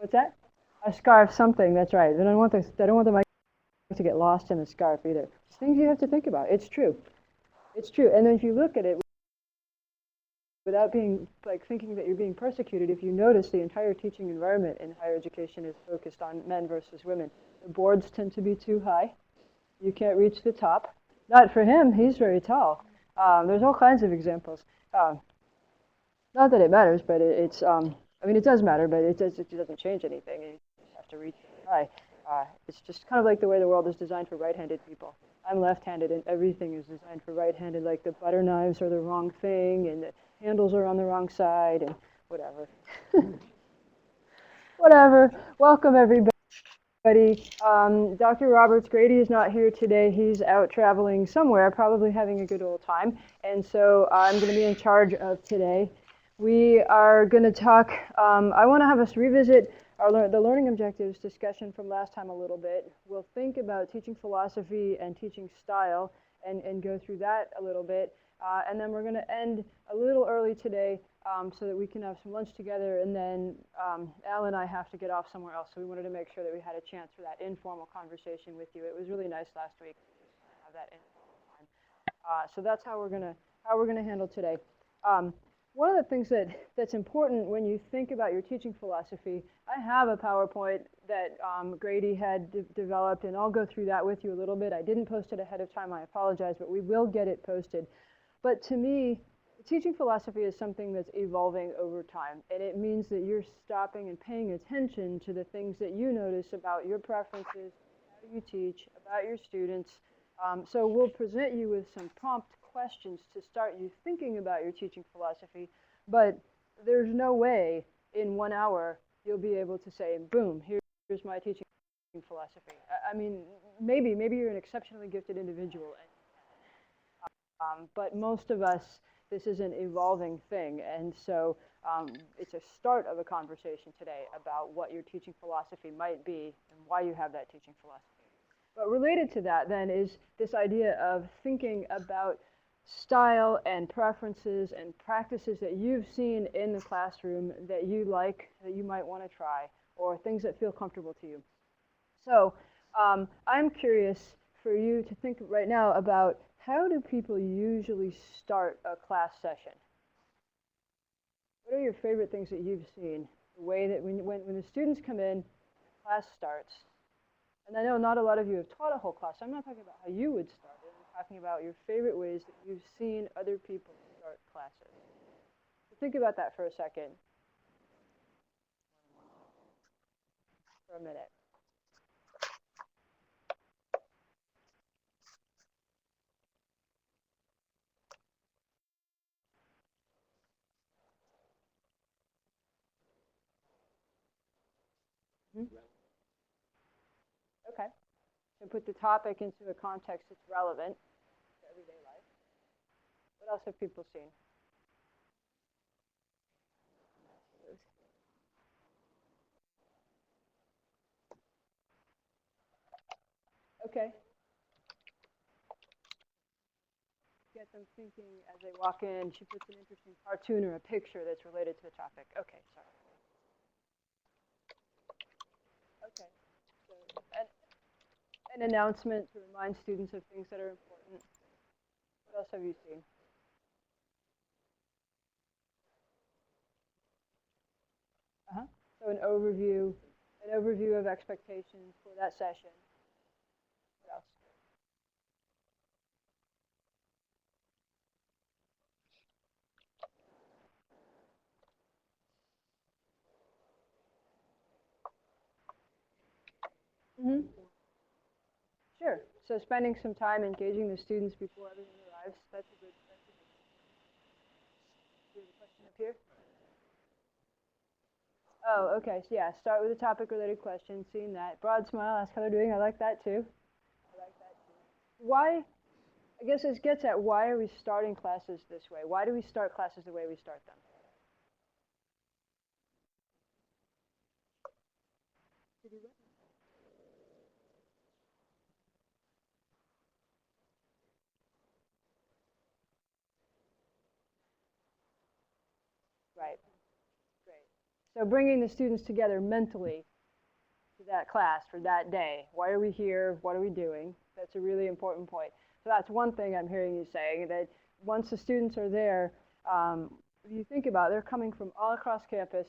What's that? A scarf, something. That's right. I don't want the mic to get lost in the scarf either. It's things you have to think about. It's true. It's true. And then if you look at it without being like thinking that you're being persecuted, if you notice the entire teaching environment in higher education is focused on men versus women. The boards tend to be too high. You can't reach the top. Not for him. He's very tall. There's all kinds of examples. Not that it matters, but it's. I mean, it does matter, but it doesn't change anything. You just have to reach high. It's just kind of like the way the world is designed for right-handed people. I'm left-handed, and everything is designed for right-handed. Like the butter knives are the wrong thing, and the handles are on the wrong side, and whatever. Whatever. Welcome everybody. Dr. Roberts Grady is not here today. He's out traveling somewhere, probably having a good old time. And so I'm going to be in charge of today. We are going to talk, I want to have us revisit the learning objectives discussion from last time a little bit. We'll think about teaching philosophy and teaching style and go through that a little bit. And then we're going to end a little early today so that we can have some lunch together, and then Al and I have to get off somewhere else, so we wanted to make sure that we had a chance for that informal conversation with you. It was really nice last week to have that informal time. So that's how we're gonna handle today. One of the things that's important when you think about your teaching philosophy, I have a PowerPoint that Grady had developed, and I'll go through that with you a little bit. I didn't post it ahead of time, I apologize, but we will get it posted. But to me, teaching philosophy is something that's evolving over time, and it means that you're stopping and paying attention to the things that you notice about your preferences, how you teach, about your students. So we'll present you with some prompt questions to start you thinking about your teaching philosophy, but there's no way in 1 hour you'll be able to say, boom, here's my teaching philosophy. I mean, maybe you're an exceptionally gifted individual, but most of us, this is an evolving thing, and so it's a start of a conversation today about what your teaching philosophy might be and why you have that teaching philosophy. But related to that then is this idea of thinking about style and preferences and practices that you've seen in the classroom that you like, that you might want to try, or things that feel comfortable to you. So I'm curious for you to think right now about how do people usually start a class session? What are your favorite things that you've seen? The way that when the students come in, class starts. And I know not a lot of you have taught a whole class. So I'm not talking about how you would start it. I'm talking about your favorite ways that you've seen other people start classes. So think about that for a second. For a minute. Mm-hmm. Okay. So put the topic into a context that's relevant to everyday life. What else have people seen? Okay. Get them thinking as they walk in. She puts an interesting cartoon or a picture that's related to the topic. Okay, sorry. Okay. So an announcement to remind students of things that are important. What else have you seen? Uh-huh. So an overview of expectations for that session. What else? Mm-hmm. Sure. So spending some time engaging the students before everyone arrives. That's a good. Do you have a question up here? Oh, okay. So yeah, start with a topic-related question. Seeing that. Broad smile. Ask how they're doing. I like that too. I like that too. Why? I guess this gets at why are we starting classes this way? Why do we start classes the way we start them? Right. Great. So bringing the students together mentally to that class for that day. Why are we here? What are we doing? That's a really important point. So that's one thing I'm hearing you saying, that once the students are there, if you think about it, they're coming from all across campus.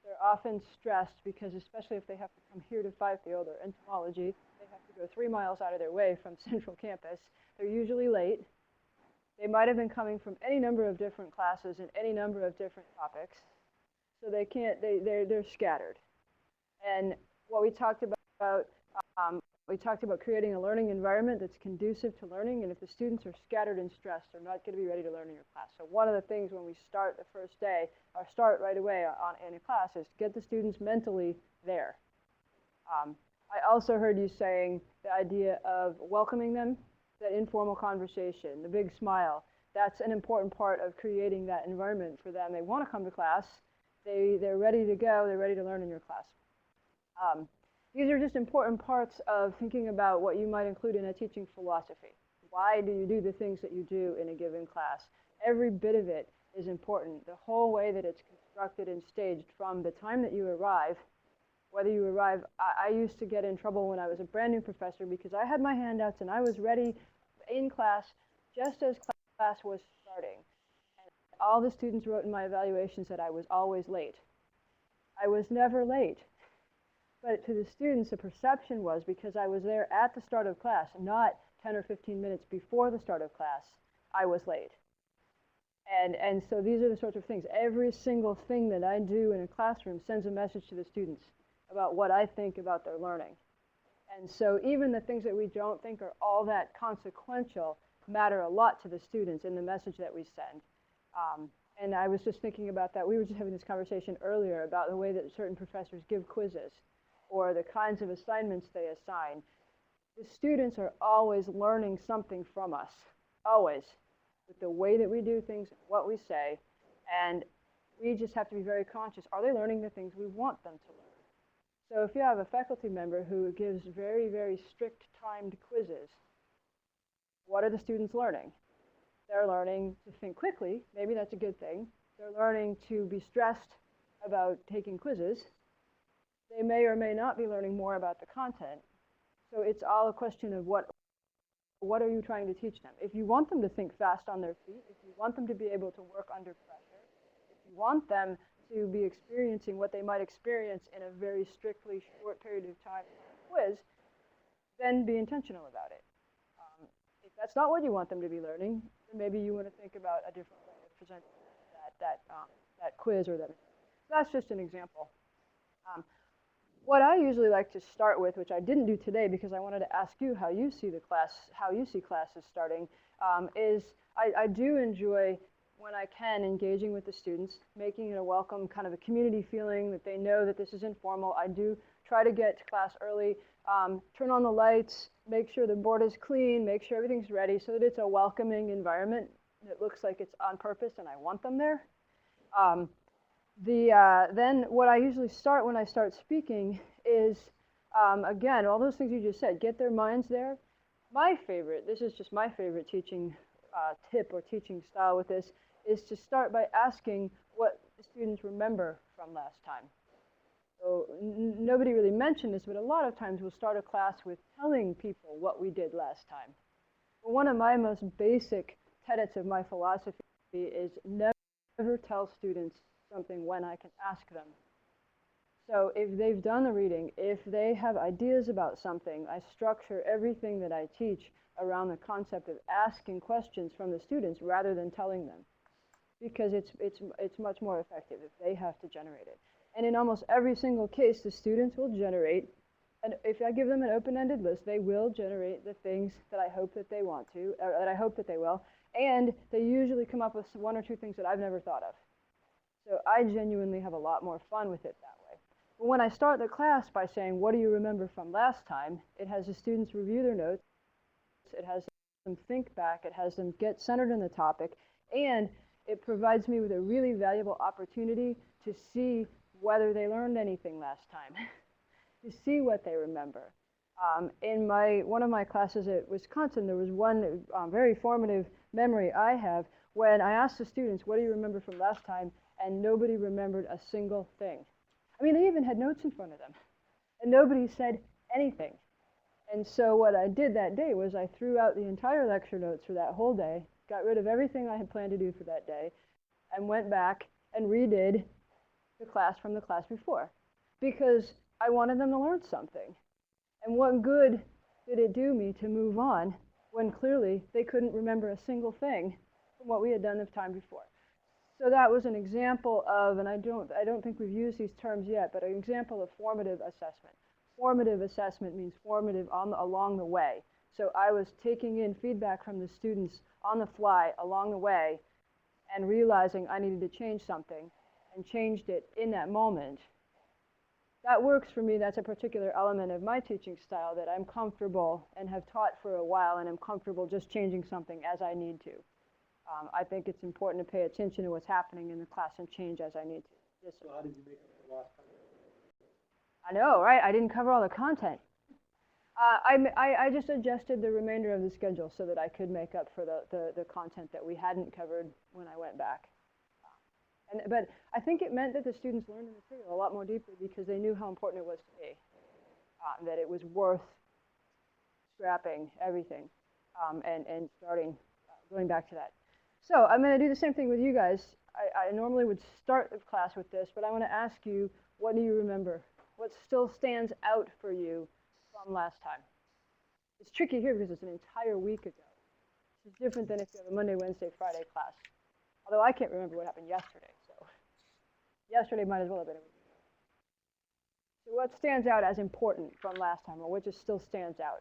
They're often stressed because, especially if they have to come here to Fifield or entomology, they have to go 3 miles out of their way from central campus. They're usually late. They might have been coming from any number of different classes and any number of different topics. So they can't, they're scattered. And what we talked about creating a learning environment that's conducive to learning, and if the students are scattered and stressed, they're not going to be ready to learn in your class. So one of the things when we start the first day, or start right away in a class, is to get the students mentally there. I also heard you saying the idea of welcoming them, that informal conversation, the big smile. That's an important part of creating that environment for them. They want to come to class. They're ready to go. They're ready to learn in your class. These are just important parts of thinking about what you might include in a teaching philosophy. Why do you do the things that you do in a given class? Every bit of it is important. The whole way that it's constructed and staged from the time that you arrive, whether you arrive, I used to get in trouble when I was a brand new professor because I had my handouts and I was ready in class just as class was starting. And all the students wrote in my evaluations that I was always late. I was never late. But to the students, the perception was because I was there at the start of class, not 10 or 15 minutes before the start of class, I was late. And so these are the sorts of things. Every single thing that I do in a classroom sends a message to the students about what I think about their learning. And so even the things that we don't think are all that consequential matter a lot to the students in the message that we send. And I was just thinking about that. We were just having this conversation earlier about the way that certain professors give quizzes, or the kinds of assignments they assign. The students are always learning something from us, always, with the way that we do things, what we say, and we just have to be very conscious. Are they learning the things we want them to learn? So if you have a faculty member who gives very, very strict timed quizzes, what are the students learning? They're learning to think quickly. Maybe that's a good thing. They're learning to be stressed about taking quizzes. They may or may not be learning more about the content. So it's all a question of what are you trying to teach them? If you want them to think fast on their feet, if you want them to be able to work under pressure, if you want them to be experiencing what they might experience in a very strictly short period of time quiz, then be intentional about it. If that's not what you want them to be learning, then maybe you want to think about a different way of presenting that quiz or that. That's just an example. What I usually like to start with, which I didn't do today because I wanted to ask you how you see the class, how you see classes starting, is I do enjoy, when I can, engaging with the students, making it a welcome, kind of a community feeling that they know that this is informal. I do try to get to class early, turn on the lights, make sure the board is clean, make sure everything's ready so that it's a welcoming environment that looks like it's on purpose and I want them there. Then what I usually start when I start speaking is, again, all those things you just said, get their minds there. My favorite, this is just my favorite teaching tip or teaching style with this, is to start by asking what the students remember from last time. So nobody really mentioned this, but a lot of times we'll start a class with telling people what we did last time. But one of my most basic tenets of my philosophy is never tell students something when I can ask them. So if they've done the reading, if they have ideas about something, I structure everything that I teach around the concept of asking questions from the students rather than telling them, because it's much more effective if they have to generate it. And in almost every single case, the students will generate, and if I give them an open-ended list, they will generate the things that I hope that they want to, or that I hope that they will, and they usually come up with one or two things that I've never thought of. So I genuinely have a lot more fun with it that way. But when I start the class by saying, what do you remember from last time? It has the students review their notes, it has them think back, it has them get centered in the topic, and it provides me with a really valuable opportunity to see whether they learned anything last time, to see what they remember. In one of my classes at Wisconsin, there was one very formative memory I have when I asked the students, what do you remember from last time? And nobody remembered a single thing. I mean, they even had notes in front of them, and nobody said anything. And so what I did that day was I threw out the entire lecture notes for that whole day, got rid of everything I had planned to do for that day, and went back and redid the class from the class before, because I wanted them to learn something. And what good did it do me to move on when clearly they couldn't remember a single thing from what we had done the time before? So that was an example of, and I don't think we've used these terms yet, but an example of formative assessment. Formative assessment means formative along the way. So I was taking in feedback from the students on the fly along the way and realizing I needed to change something and changed it in that moment. That works for me. That's a particular element of my teaching style that I'm comfortable and have taught for a while, and I'm comfortable just changing something as I need to. I think it's important to pay attention to what's happening in the class and change as I need to. Yes, sir. So how did you make up the lost time? I know, right? I didn't cover all the content. I just adjusted the remainder of the schedule so that I could make up for the content that we hadn't covered when I went back. But I think it meant that the students learned the material a lot more deeply because they knew how important it was to me, that it was worth scrapping everything and starting, going back to that. So I'm going to do the same thing with you guys. I normally would start the class with this, but I want to ask you, what do you remember? What still stands out for you from last time? It's tricky here because it's an entire week ago. It's different than if you have a Monday, Wednesday, Friday class. Although I can't remember what happened yesterday, so yesterday might as well have been a week ago. So what stands out as important from last time, or what just still stands out?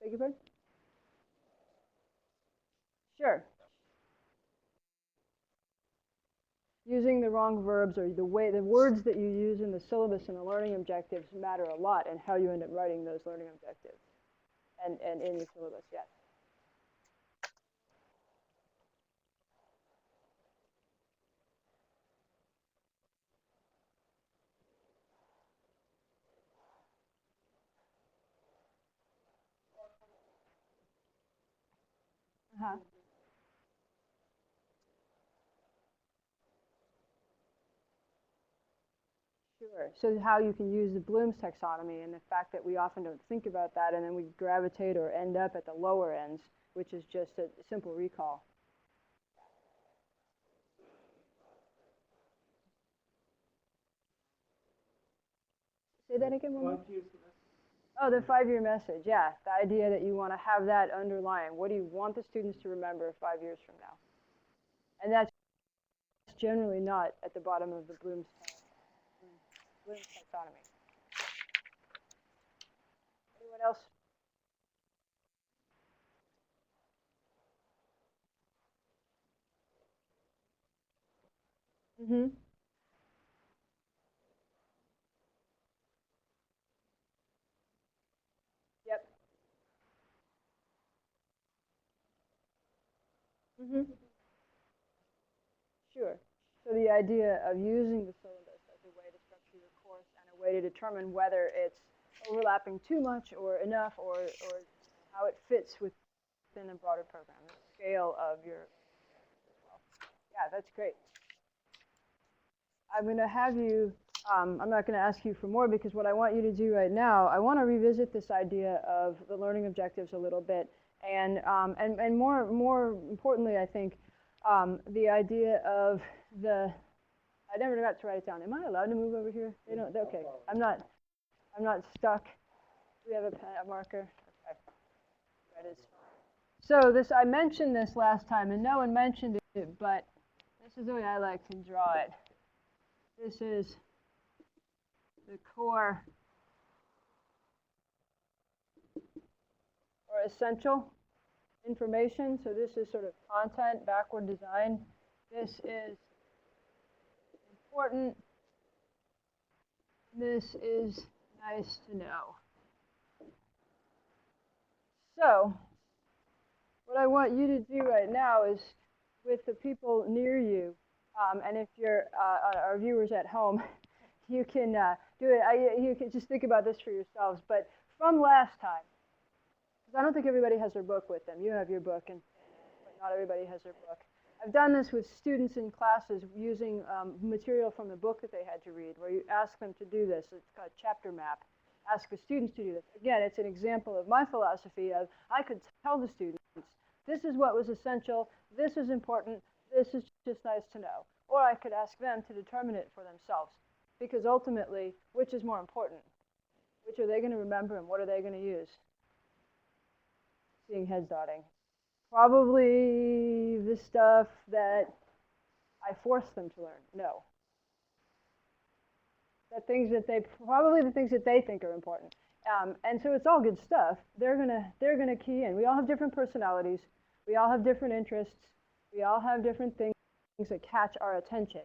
Beg your pardon? Sure. Using the wrong verbs, or the words that you use in the syllabus and the learning objectives matter a lot in how you end up writing those learning objectives and in the syllabus, yes. Uh-huh. Sure. So how you can use the Bloom's taxonomy and the fact that we often don't think about that, and then we gravitate or end up at the lower ends, which is just a simple recall. Say that again, one more. Oh, the 5-year message, yeah. The idea that you want to have that underlying. What do you want the students to remember 5 years from now? And that's generally not at the bottom of the Bloom's taxonomy. Anyone else? Mm-hmm. Yep. Mm-hmm. Sure. So the idea of using the syllabus as a way to structure your course and a way to determine whether it's overlapping too much or enough, or how it fits within a broader program, the scale of your. Yeah, that's great. I'm going to have you, I'm not going to ask you for more, because what I want you to do right now, I want to revisit this idea of the learning objectives a little bit, and more importantly, I think, the idea of I never got to write it down. Am I allowed to move over here? They don't, okay, I'm not stuck. Do we have a marker? Okay, that is. So I mentioned this last time, and no one mentioned it, but this is the way I like to draw it. This is the core or essential information. So this is sort of content, backward design. This is important. This is nice to know. So what I want you to do right now is, with the people near you, and if you're our viewers at home, you can do it. You can just think about this for yourselves. But from last time, because I don't think everybody has their book with them. You have your book, but not everybody has their book. I've done this with students in classes using material from the book that they had to read, where you ask them to do this. It's called chapter map. Ask the students to do this. Again, it's an example of my philosophy of I could tell the students, this is what was essential, this is important, this is just nice to know. Or I could ask them to determine it for themselves. Because ultimately, which is more important? Which are they going to remember and what are they going to use? Seeing heads nodding. Probably the stuff that I forced them to learn. No. The things that probably the things that they think are important. And so it's all good stuff. They're gonna key in. We all have different personalities. We all have different interests. We all have different things that catch our attention.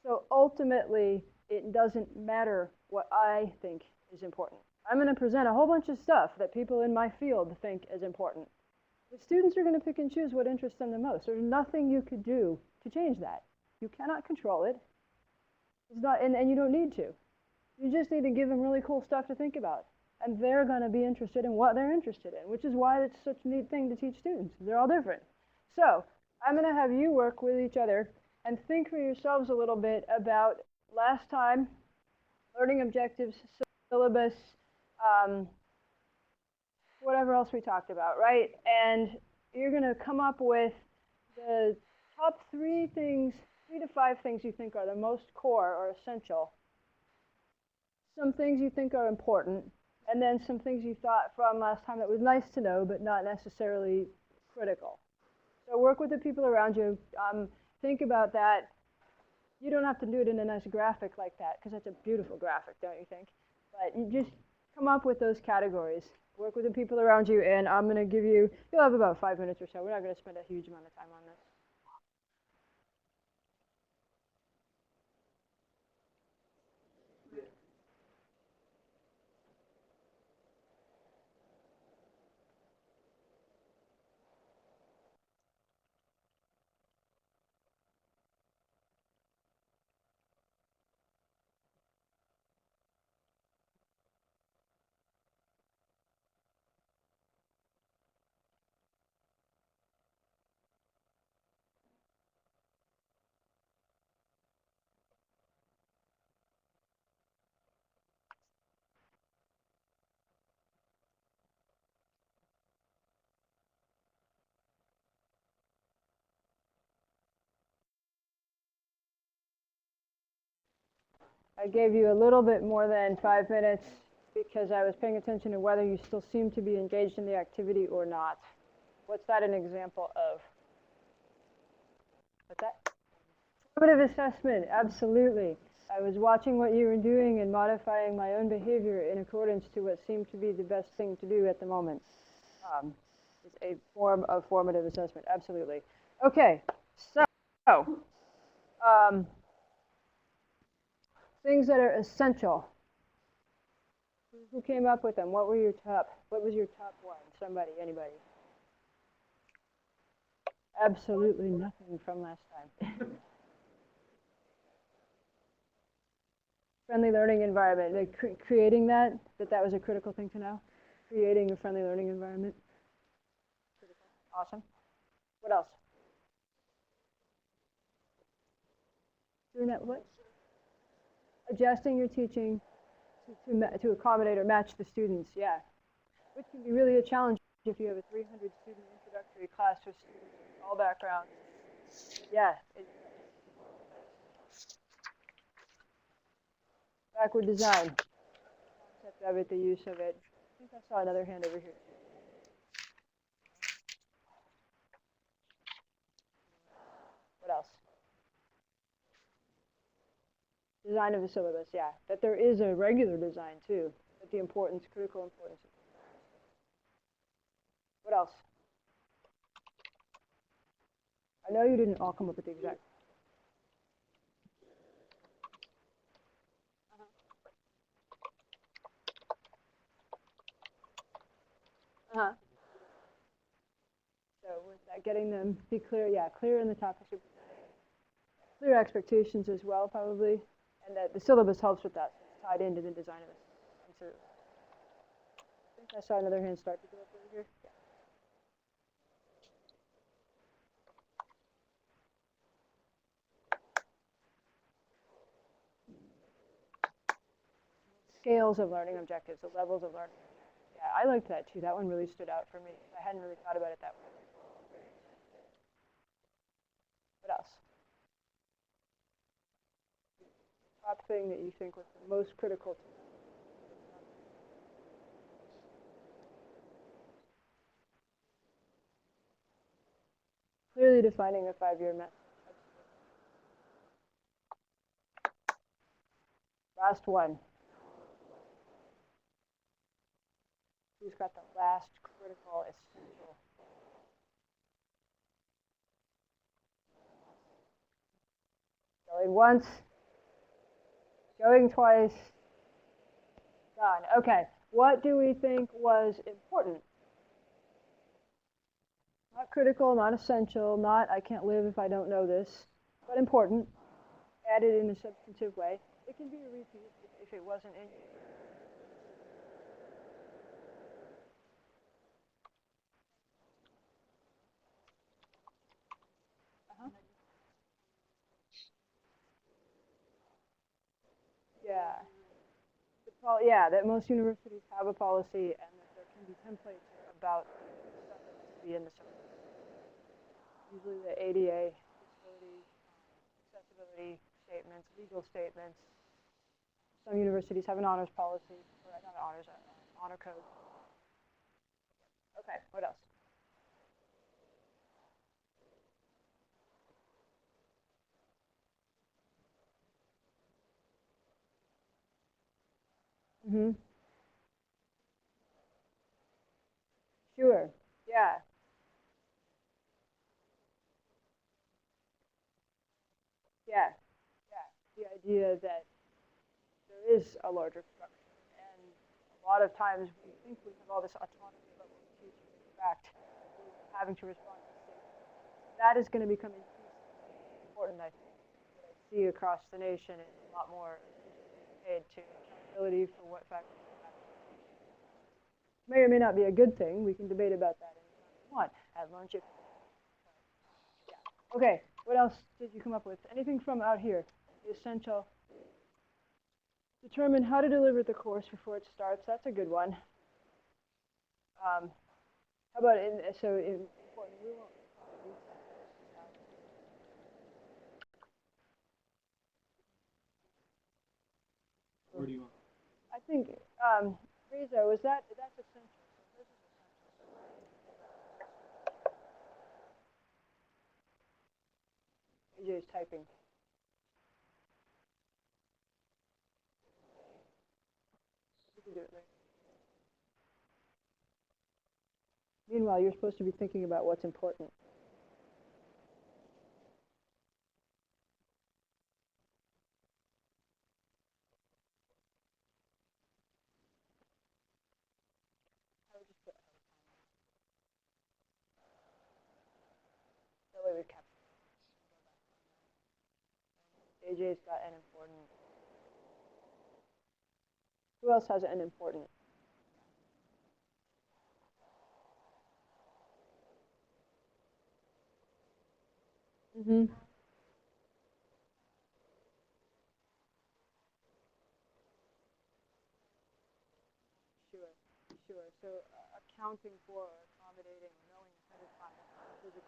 So ultimately, it doesn't matter what I think is important. I'm going to present a whole bunch of stuff that people in my field think is important. The students are going to pick and choose what interests them the most. There's nothing you could do to change that. You cannot control it. It's not, and you don't need to. You just need to give them really cool stuff to think about. And they're going to be interested in what they're interested in, which is why it's such a neat thing to teach students. They're all different. So I'm going to have you work with each other and think for yourselves a little bit about last time, learning objectives, syllabus, whatever else we talked about, right? And you're going to come up with the top 3 to 5 things you think are the most core or essential, some things you think are important, and then some things you thought from last time that was nice to know but not necessarily critical. So work with the people around you. Think about that. You don't have to do it in a nice graphic like that, because that's a beautiful graphic, don't you think? But you just come up with those categories. Work with the people around you, and I'm going to give you, you'll have about 5 minutes or so. We're not going to spend a huge amount of time on this. I gave you a little bit more than 5 minutes because I was paying attention to whether you still seem to be engaged in the activity or not. What's that an example of? What's that? Formative assessment, absolutely. I was watching what you were doing and modifying my own behavior in accordance to what seemed to be the best thing to do at the moment. It's a form of formative assessment, absolutely. Okay, so things that are essential. Who came up with them? What was your top one? Somebody, anybody? Absolutely nothing from last time. Friendly learning environment. Like creating that was a critical thing to know. Creating a friendly learning environment. Critical. Awesome. What else? Doing that what? Adjusting your teaching to accommodate or match the students. Yeah. Which can be really a challenge if you have a 300 student introductory class with students from all backgrounds. Yeah. Backward design. Concept of it, the use of it. I think I saw another hand over here. What else? Design of the syllabus, yeah. That there is a regular design too. But the importance, critical importance. What else? I know you didn't all come up with the exact. Uh-huh. So with that, getting them be clear, yeah, clear in the topics, clear expectations as well, probably, and that the syllabus helps with that. It's tied into the design of it. Absolutely. I think I saw another hand start to go up over here. Yeah. scales of learning objectives, the levels of learning. Yeah, I liked that too. That one really stood out for me. I hadn't really thought about it that way. What else? Top thing that you think was the most critical to clearly defining a 5-year method. Last one. Who's got the last critical essential? Going once, going twice, done. Okay, what do we think was important? Not critical, not essential, not I can't live if I don't know this, but important, added in a substantive way. It can be a repeat if it wasn't in you. Yeah. Yeah, that most universities have a policy and that there can be templates about stuff that needs to be in the syllabus. Usually the ADA, disability, accessibility statements, legal statements. Some universities have an honors policy, or not honors, honor code. Okay, what else? Mm-hmm. Sure. Yeah. Yeah. Yeah. The idea that there is a larger structure, and a lot of times we think we have all this autonomy about what we teach, but in fact, we're having to respond to statements. That is going to become increasingly important, I think. What I see across the nation is a lot more paid to accountability for what faculty may or may not be a good thing. We can debate about that anytime we want at lunch. Yeah. Okay, what else did you come up with? Anything from out here? The essential. Determine how to deliver the course before it starts. That's a good one. How about important? We won't. Where do you want? I think Rizo, that's essential. So this is essential. AJ is typing. You can do it later. Meanwhile, you're supposed to be thinking about what's important. That way we capture. AJ's got an important. Who else has an important? Mm-hmm. Sure, sure. So accounting for, accommodating, knowing ahead of time physical space.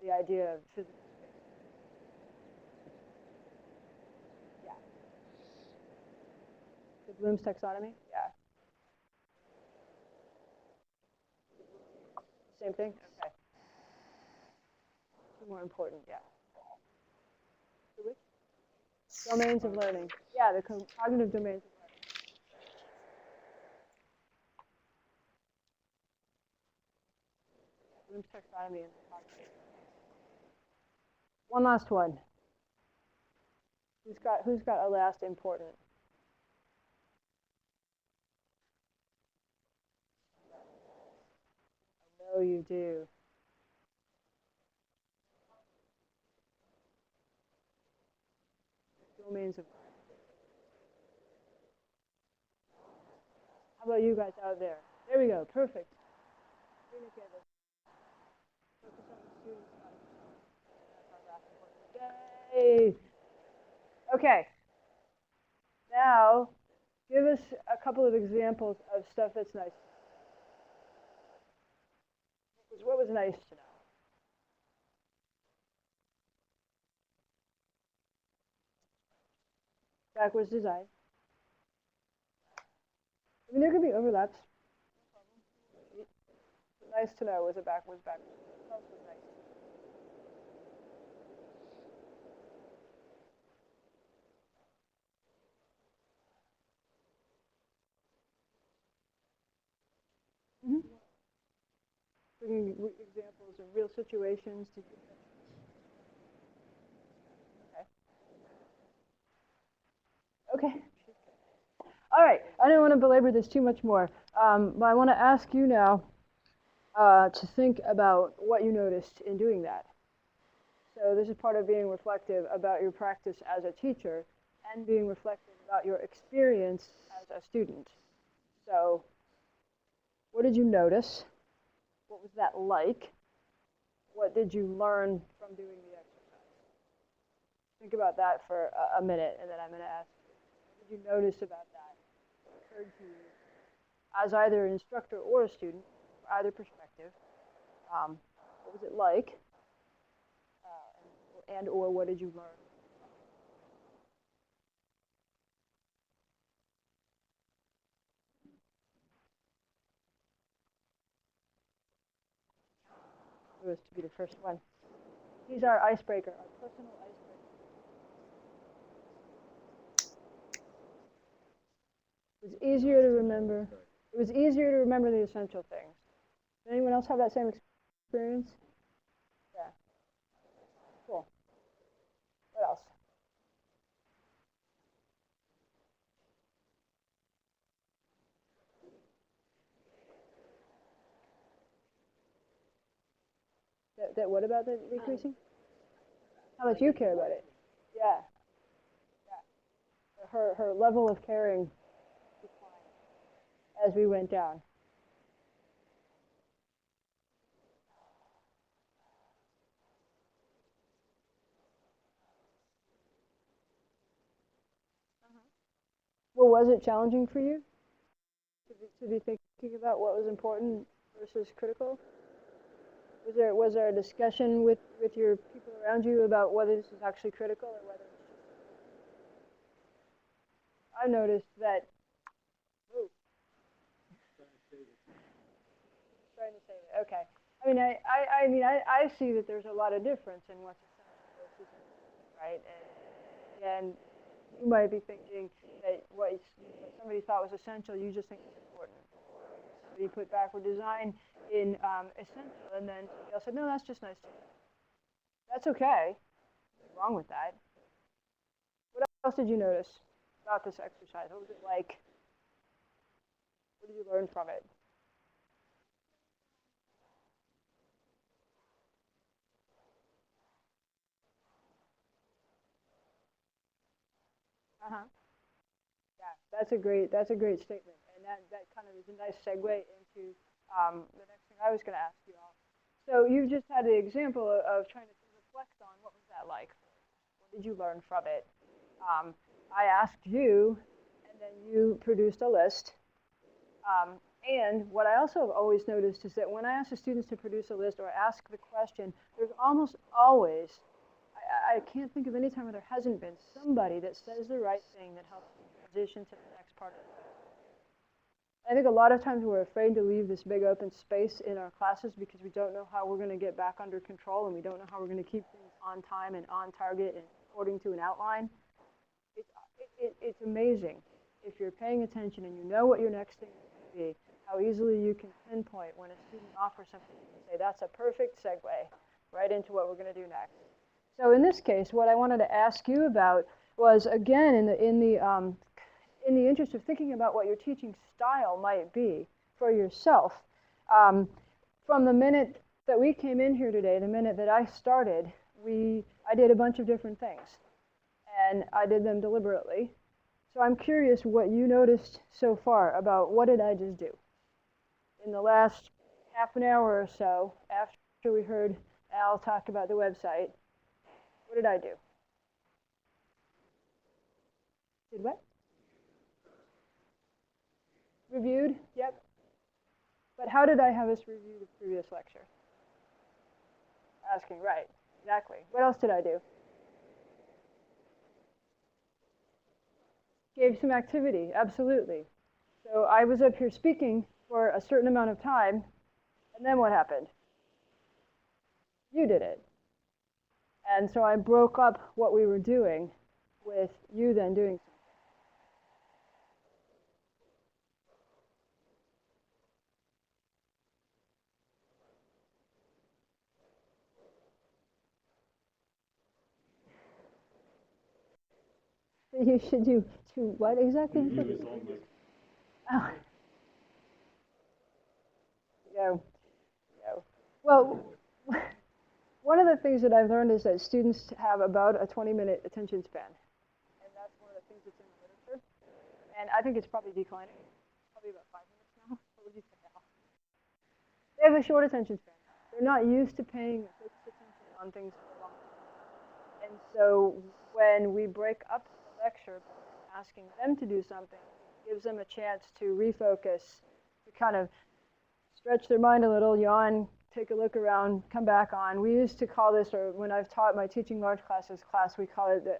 The idea of physical space. Yeah. The Bloom's taxonomy? Yeah. Same thing? Okay. Two more important, yeah. The which? Domains of learning. Yeah, the cognitive domains of learning. Bloom's taxonomy and the cognitive. One last one. Who's got a last important? I know you do. Domains of learning. How about you guys out there? There we go. Perfect. Focus on the students. Yay! Okay. Now Give us a couple of examples of stuff that's nice. What was nice to know? Backwards design. I mean, there could be overlaps. Nice to know was a backwards. What else was nice? Mm-hmm. Bringing examples of real situations to. Okay. Okay. All right. I don't want to belabor this too much more, but I want to ask you now to think about what you noticed in doing that. So this is part of being reflective about your practice as a teacher and being reflective about your experience as a student. So what did you notice? What was that like? What did you learn from doing the exercise? Think about that for a minute, and then I'm going to ask you, what did you notice about that? What occurred to you as either an instructor or a student, either perspective? What was it like? And or what did you learn? It was to be the first one. He's our icebreaker, our personal icebreaker. It was easier to remember. It was easier to remember the essential things. Did anyone else have that same experience? Yeah. Cool. What else? What about the decreasing? How much you care about it? Yeah. Yeah. Her level of caring declined as we went down. Well, was it challenging for you to be thinking about what was important versus critical? Was there a discussion with your people around you about whether this is actually critical or whether it's just? I noticed that. Ooh, trying to save it. Okay. I mean, I see that there's a lot of difference in what's essential versus important, right? And you might be thinking that what somebody thought was essential, you just think is important. Somebody put backward design in essential, and then somebody else said, no, that's just nice to know. That's okay. Nothing wrong with that. What else did you notice about this exercise? What was it like? What did you learn from it? Uh-huh. Yeah, that's a great statement, and that kind of is a nice segue into the next thing I was going to ask you all. So you've just had the example of trying to reflect on what was that like? What did you learn from it? Um, I asked you, and then you produced a list. And what I also have always noticed is that when I ask the students to produce a list or ask the question, there's almost always, I can't think of any time where there hasn't been somebody that says the right thing that helps you transition to the next part of the class. I think a lot of times we're afraid to leave this big open space in our classes because we don't know how we're going to get back under control and we don't know how we're going to keep things on time and on target and according to an outline. It's amazing if you're paying attention and you know what your next thing is going to be, how easily you can pinpoint when a student offers something and say, that's a perfect segue right into what we're going to do next. So in this case, what I wanted to ask you about was, again, in the interest of thinking about what your teaching style might be for yourself, from the minute that we came in here today, the minute that I started, I did a bunch of different things, and I did them deliberately. So I'm curious what you noticed so far about what did I just do in the last half an hour or so after we heard Al talk about the website. What did I do? Did what? Reviewed? Yep. But how did I have us review the previous lecture? Asking, right. Exactly. What else did I do? Gave some activity, absolutely. So I was up here speaking for a certain amount of time, and then what happened? You did it. And so I broke up what we were doing with you then doing something. You should do what exactly? Oh, yeah, yeah. Well, one of the things that I've learned is that students have about a 20-minute attention span. And that's one of the things that's in the literature. And I think it's probably declining. Probably about 5 minutes now. What would you say now? They have a short attention span. They're not used to paying focused attention on things for a long time. And so when we break up the lecture by asking them to do something, it gives them a chance to refocus, to kind of stretch their mind a little, yawn, take a look around, come back on. We used to call this, or when I've taught my teaching large classes class, we call it the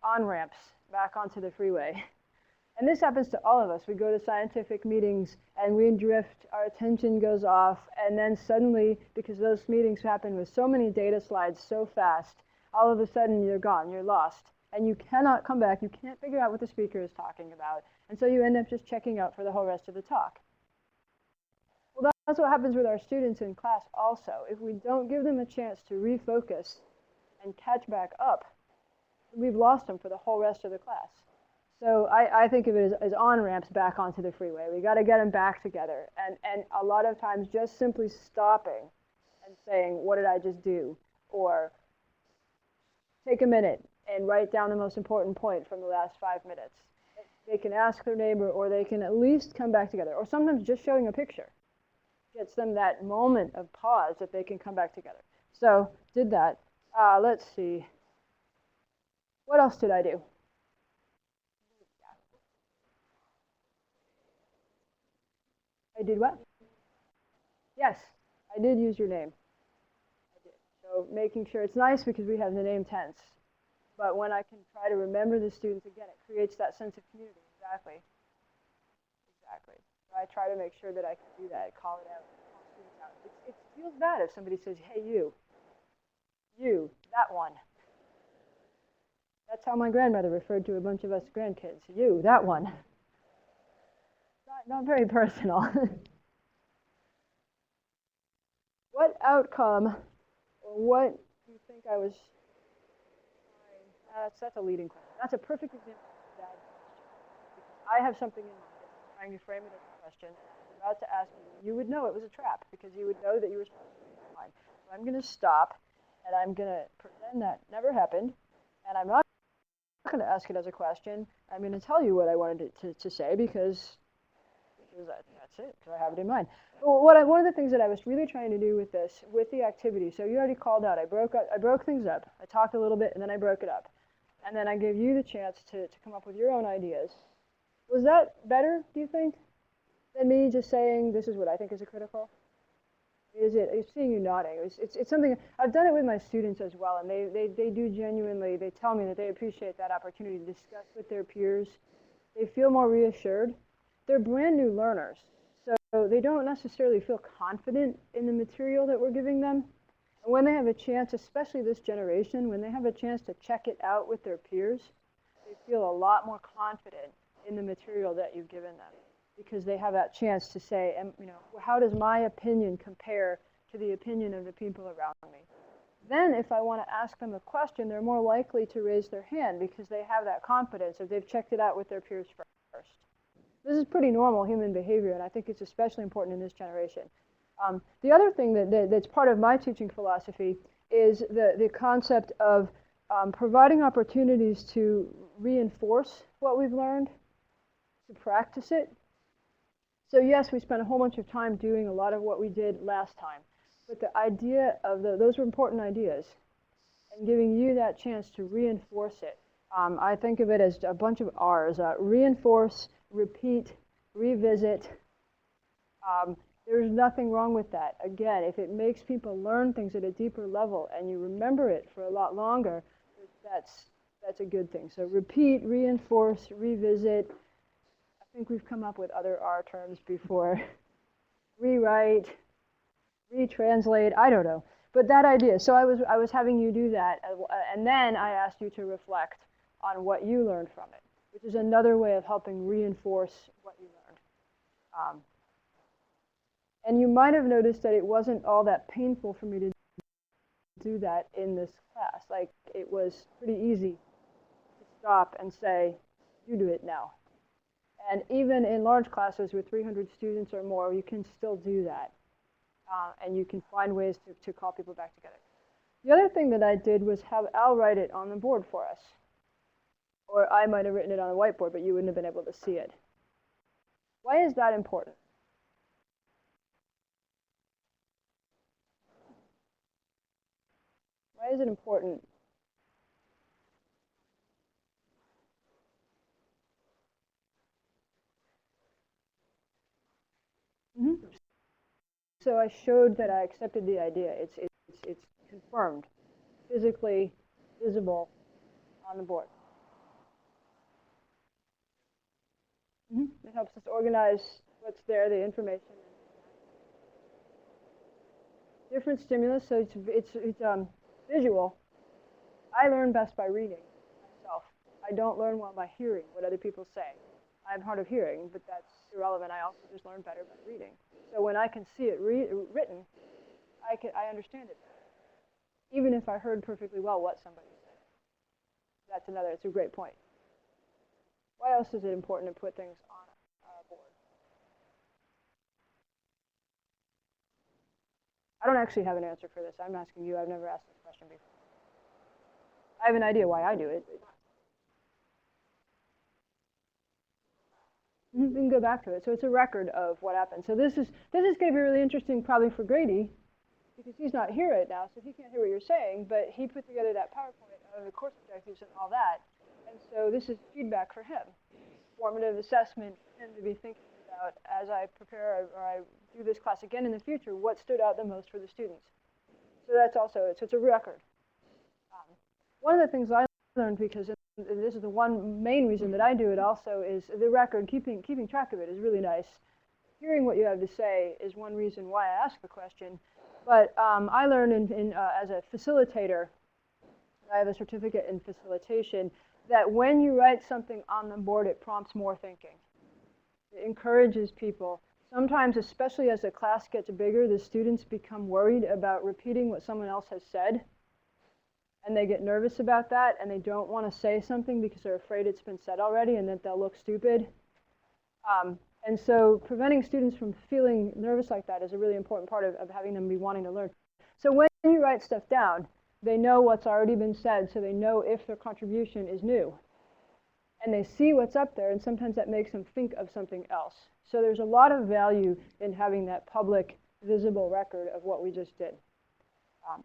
on-ramps back onto the freeway. And this happens to all of us. We go to scientific meetings and we drift, our attention goes off, and then suddenly, because those meetings happen with so many data slides so fast, all of a sudden you're gone, you're lost. And you cannot come back, you can't figure out what the speaker is talking about. And so you end up just checking out for the whole rest of the talk. Well, that's what happens with our students in class also. If we don't give them a chance to refocus and catch back up, we've lost them for the whole rest of the class. So I think of it as on-ramps back onto the freeway. We got to get them back together. And a lot of times just simply stopping and saying, what did I just do? Or take a minute and write down the most important point from the last 5 minutes. They can ask their neighbor, or they can at least come back together. Or sometimes just showing a picture gets them that moment of pause that they can come back together. So did that. Let's see. What else did I do? I did what? Yes, I did use your name. I did. So making sure it's nice because we have the name tense. But when I can try to remember the students again, it creates that sense of community. Exactly. Exactly. So I try to make sure that I can do that, call it out, call students out. It feels bad if somebody says, hey, you, that one. That's how my grandmother referred to a bunch of us grandkids. You, that one. Not very personal. What outcome, or what do you think I was trying? That's a leading question. That's a perfect example of that question. Because I have something in mind. I'm trying to frame it as a question. I'm about to ask you. You would know it was a trap because you would know that you were supposed to read my mind. So I'm going to stop, and I'm going to pretend that never happened, and I'm not going to ask it as a question. I'm going to tell you what I wanted to say because that's it, because I have it in mind. One of the things that I was really trying to do with this, with the activity, so you already called out, I broke things up. I talked a little bit, and then I broke it up. And then I gave you the chance to come up with your own ideas. Was that better, do you think, than me just saying, this is what I think is a critical? It's seeing you nodding. It's something, I've done it with my students as well, and they do genuinely, they tell me that they appreciate that opportunity to discuss with their peers. They feel more reassured. They're brand new learners, so they don't necessarily feel confident in the material that we're giving them. And when they have a chance, especially this generation, when they have a chance to check it out with their peers, they feel a lot more confident in the material that you've given them because they have that chance to say, how does my opinion compare to the opinion of the people around me? Then if I want to ask them a question, they're more likely to raise their hand because they have that confidence if they've checked it out with their peers first. This is pretty normal human behavior, and I think it's especially important in this generation. The other thing that's part of my teaching philosophy is the concept of providing opportunities to reinforce what we've learned, to practice it. So yes, we spent a whole bunch of time doing a lot of what we did last time, but the idea of those were important ideas, and giving you that chance to reinforce it. I think of it as a bunch of R's, reinforce, repeat, revisit. There's nothing wrong with that. Again, if it makes people learn things at a deeper level and you remember it for a lot longer, that's a good thing. So repeat, reinforce, revisit. I think we've come up with other R terms before. Rewrite, retranslate, I don't know. But that idea. So I was having you do that, and then I asked you to reflect on what you learned from it, which is another way of helping reinforce what you learned. And you might have noticed that it wasn't all that painful for me to do that in this class. Like, it was pretty easy to stop and say, you do it now. And even in large classes with 300 students or more, you can still do that. And you can find ways to call people back together. The other thing that I did was have Al write it on the board for us. Or I might have written it on a whiteboard, but you wouldn't have been able to see it. Why is that important? Why is it important? Mm-hmm. So I showed that I accepted the idea. It's confirmed, physically visible on the board. Mm-hmm. It helps us organize what's there, the information. Different stimulus, so it's visual. I learn best by reading myself. I don't learn well by hearing what other people say. I'm hard of hearing, but that's irrelevant. I also just learn better by reading. So when I can see it written, I understand it better, even if I heard perfectly well what somebody said. It's a great point. Why else is it important to put things on a board? I don't actually have an answer for this. I'm asking you. I've never asked this question before. I have an idea why I do it. You can go back to it. So it's a record of what happened. So this is going to be really interesting probably for Grady, because he's not here right now, so he can't hear what you're saying, but he put together that PowerPoint of the course objectives and all that. And so this is feedback for him, formative assessment for him to be thinking about as I prepare or I do this class again in the future, what stood out the most for the students. So that's also, so it's a record. One of the things I learned, because this is the one main reason that I do it also, is the record, keeping track of it is really nice. Hearing what you have to say is one reason why I ask the question. But I learned as a facilitator, I have a certificate in facilitation, that when you write something on the board, it prompts more thinking. It encourages people. Sometimes, especially as the class gets bigger, the students become worried about repeating what someone else has said. And they get nervous about that, and they don't want to say something because they're afraid it's been said already and that they'll look stupid. And so preventing students from feeling nervous like that is a really important part of having them be wanting to learn. So when you write stuff down, they know what's already been said, so they know if their contribution is new. And they see what's up there, and sometimes that makes them think of something else. So there's a lot of value in having that public, visible record of what we just did.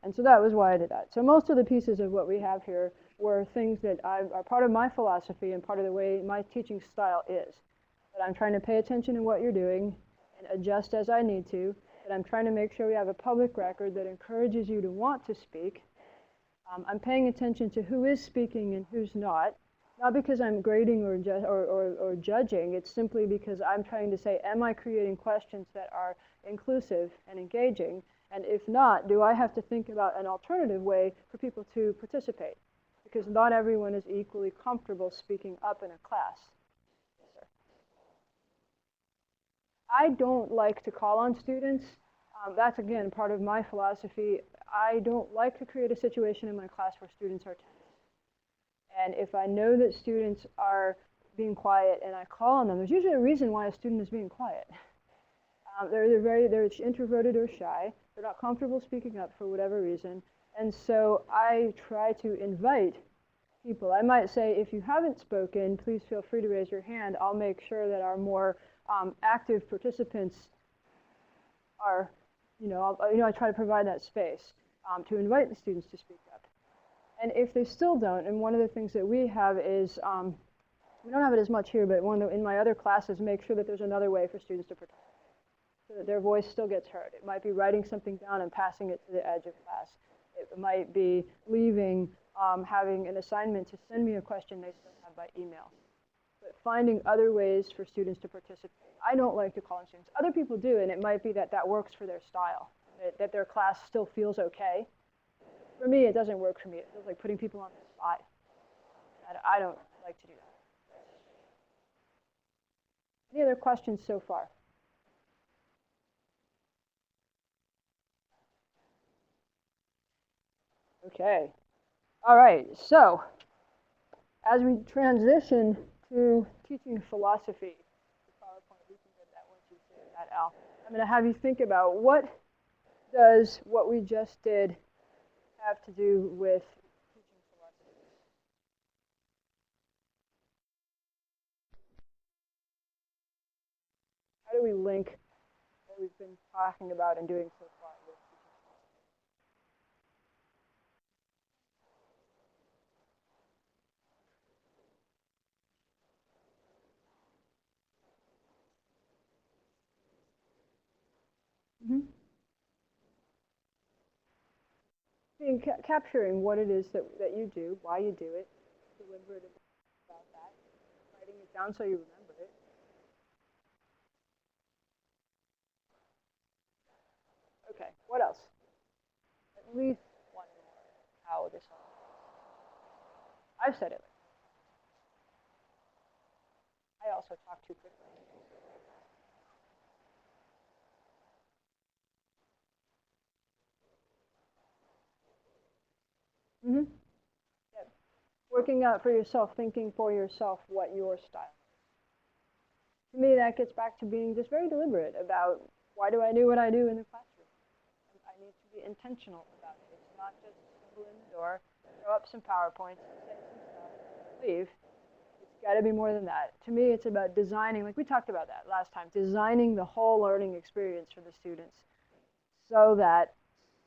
And so that was why I did that. So most of the pieces of what we have here were things that are part of my philosophy and part of the way my teaching style is. That I'm trying to pay attention to what you're doing and adjust as I need to. That I'm trying to make sure we have a public record that encourages you to want to speak. I'm paying attention to who is speaking and who's not. Not because I'm grading or judging. It's simply because I'm trying to say, am I creating questions that are inclusive and engaging? And if not, do I have to think about an alternative way for people to participate? Because not everyone is equally comfortable speaking up in a class. Yes, sir. I don't like to call on students. That's, again, part of my philosophy. I don't like to create a situation in my class where students are tense. And if I know that students are being quiet and I call on them, there's usually a reason why a student is being quiet. They're introverted or shy. They're not comfortable speaking up for whatever reason. And so I try to invite people. I might say, if you haven't spoken, please feel free to raise your hand. I'll make sure that our more active participants are, I try to provide that space to invite the students to speak up. And if they still don't, and one of the things that we have is we don't have it as much here, but in my other classes, make sure that there's another way for students to participate so that their voice still gets heard. It might be writing something down and passing it to the edge of class. It might be leaving, having an assignment to send me a question they still have by email. But finding other ways for students to participate. I don't like to call on students. Other people do, and it might be that that works for their style, that their class still feels okay. For me, it doesn't work for me. It feels like putting people on the spot. I don't like to do that. Any other questions so far? Okay. All right. So as we transition to teaching philosophy, PowerPoint, we can get that once you say that, Al. I'm going to have you think about what does what we just did have to do with teaching philosophy? How do we link what we've been talking about and doing so far with teaching philosophy? Capturing what it is that you do, why you do it, deliberate about that, writing it down so you remember it. Okay, what else? At least one more. How this all works. I've said it. I also talk too quickly. Mm-hmm. Yep. Working out for yourself, thinking for yourself what your style is. To me, that gets back to being just very deliberate about why do I do what I do in the classroom. I need to be intentional about it. It's not just stumble in the door, throw up some PowerPoints, say some stuff, leave. It's got to be more than that. To me, it's about designing, like we talked about that last time, designing the whole learning experience for the students so that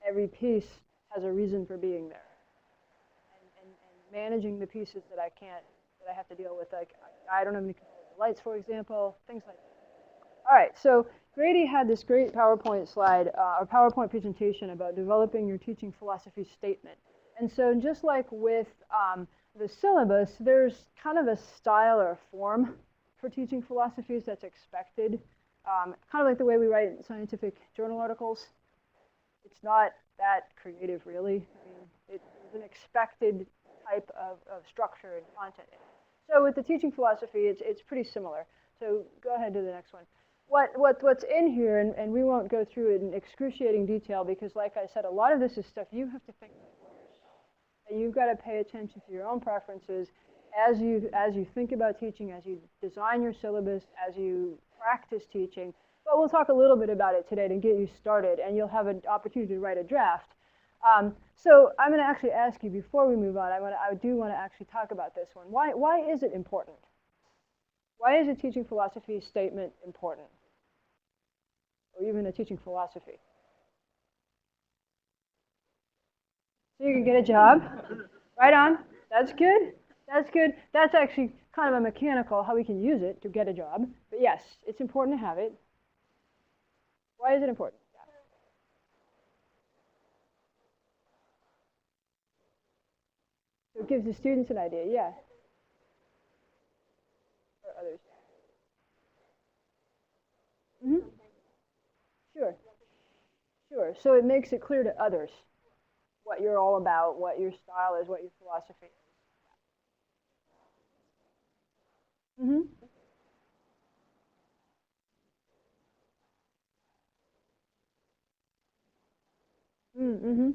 every piece has a reason for being there. And managing the pieces that I have to deal with, like I don't have any control of the lights, for example, things like that. All right, so Grady had this great PowerPoint slide, or PowerPoint presentation about developing your teaching philosophy statement. And so just like with the syllabus, there's kind of a style or a form for teaching philosophies that's expected. Kind of like the way we write scientific journal articles. It's not that creative, really. I mean, it's an expected type of structure and content. So with the teaching philosophy, it's pretty similar. So go ahead to the next one. What's in here, and we won't go through it in excruciating detail because, like I said, a lot of this is stuff you have to think about for yourself. And you've got to pay attention to your own preferences as you think about teaching, as you design your syllabus, as you practice teaching. But we'll talk a little bit about it today to get you started, and you'll have an opportunity to write a draft. So I'm going to actually ask you before we move on. I do want to actually talk about this one. Why is it important? Why is a teaching philosophy statement important? Or even a teaching philosophy? So you can get a job. Right on. That's good. That's good. That's actually kind of a mechanical how we can use it to get a job. But yes, it's important to have it. Why is it important? So it gives the students an idea, yeah. Or others. Mm-hmm. Sure. Sure. So it makes it clear to others what you're all about, what your style is, what your philosophy is. Mm-hmm. Mm-hmm.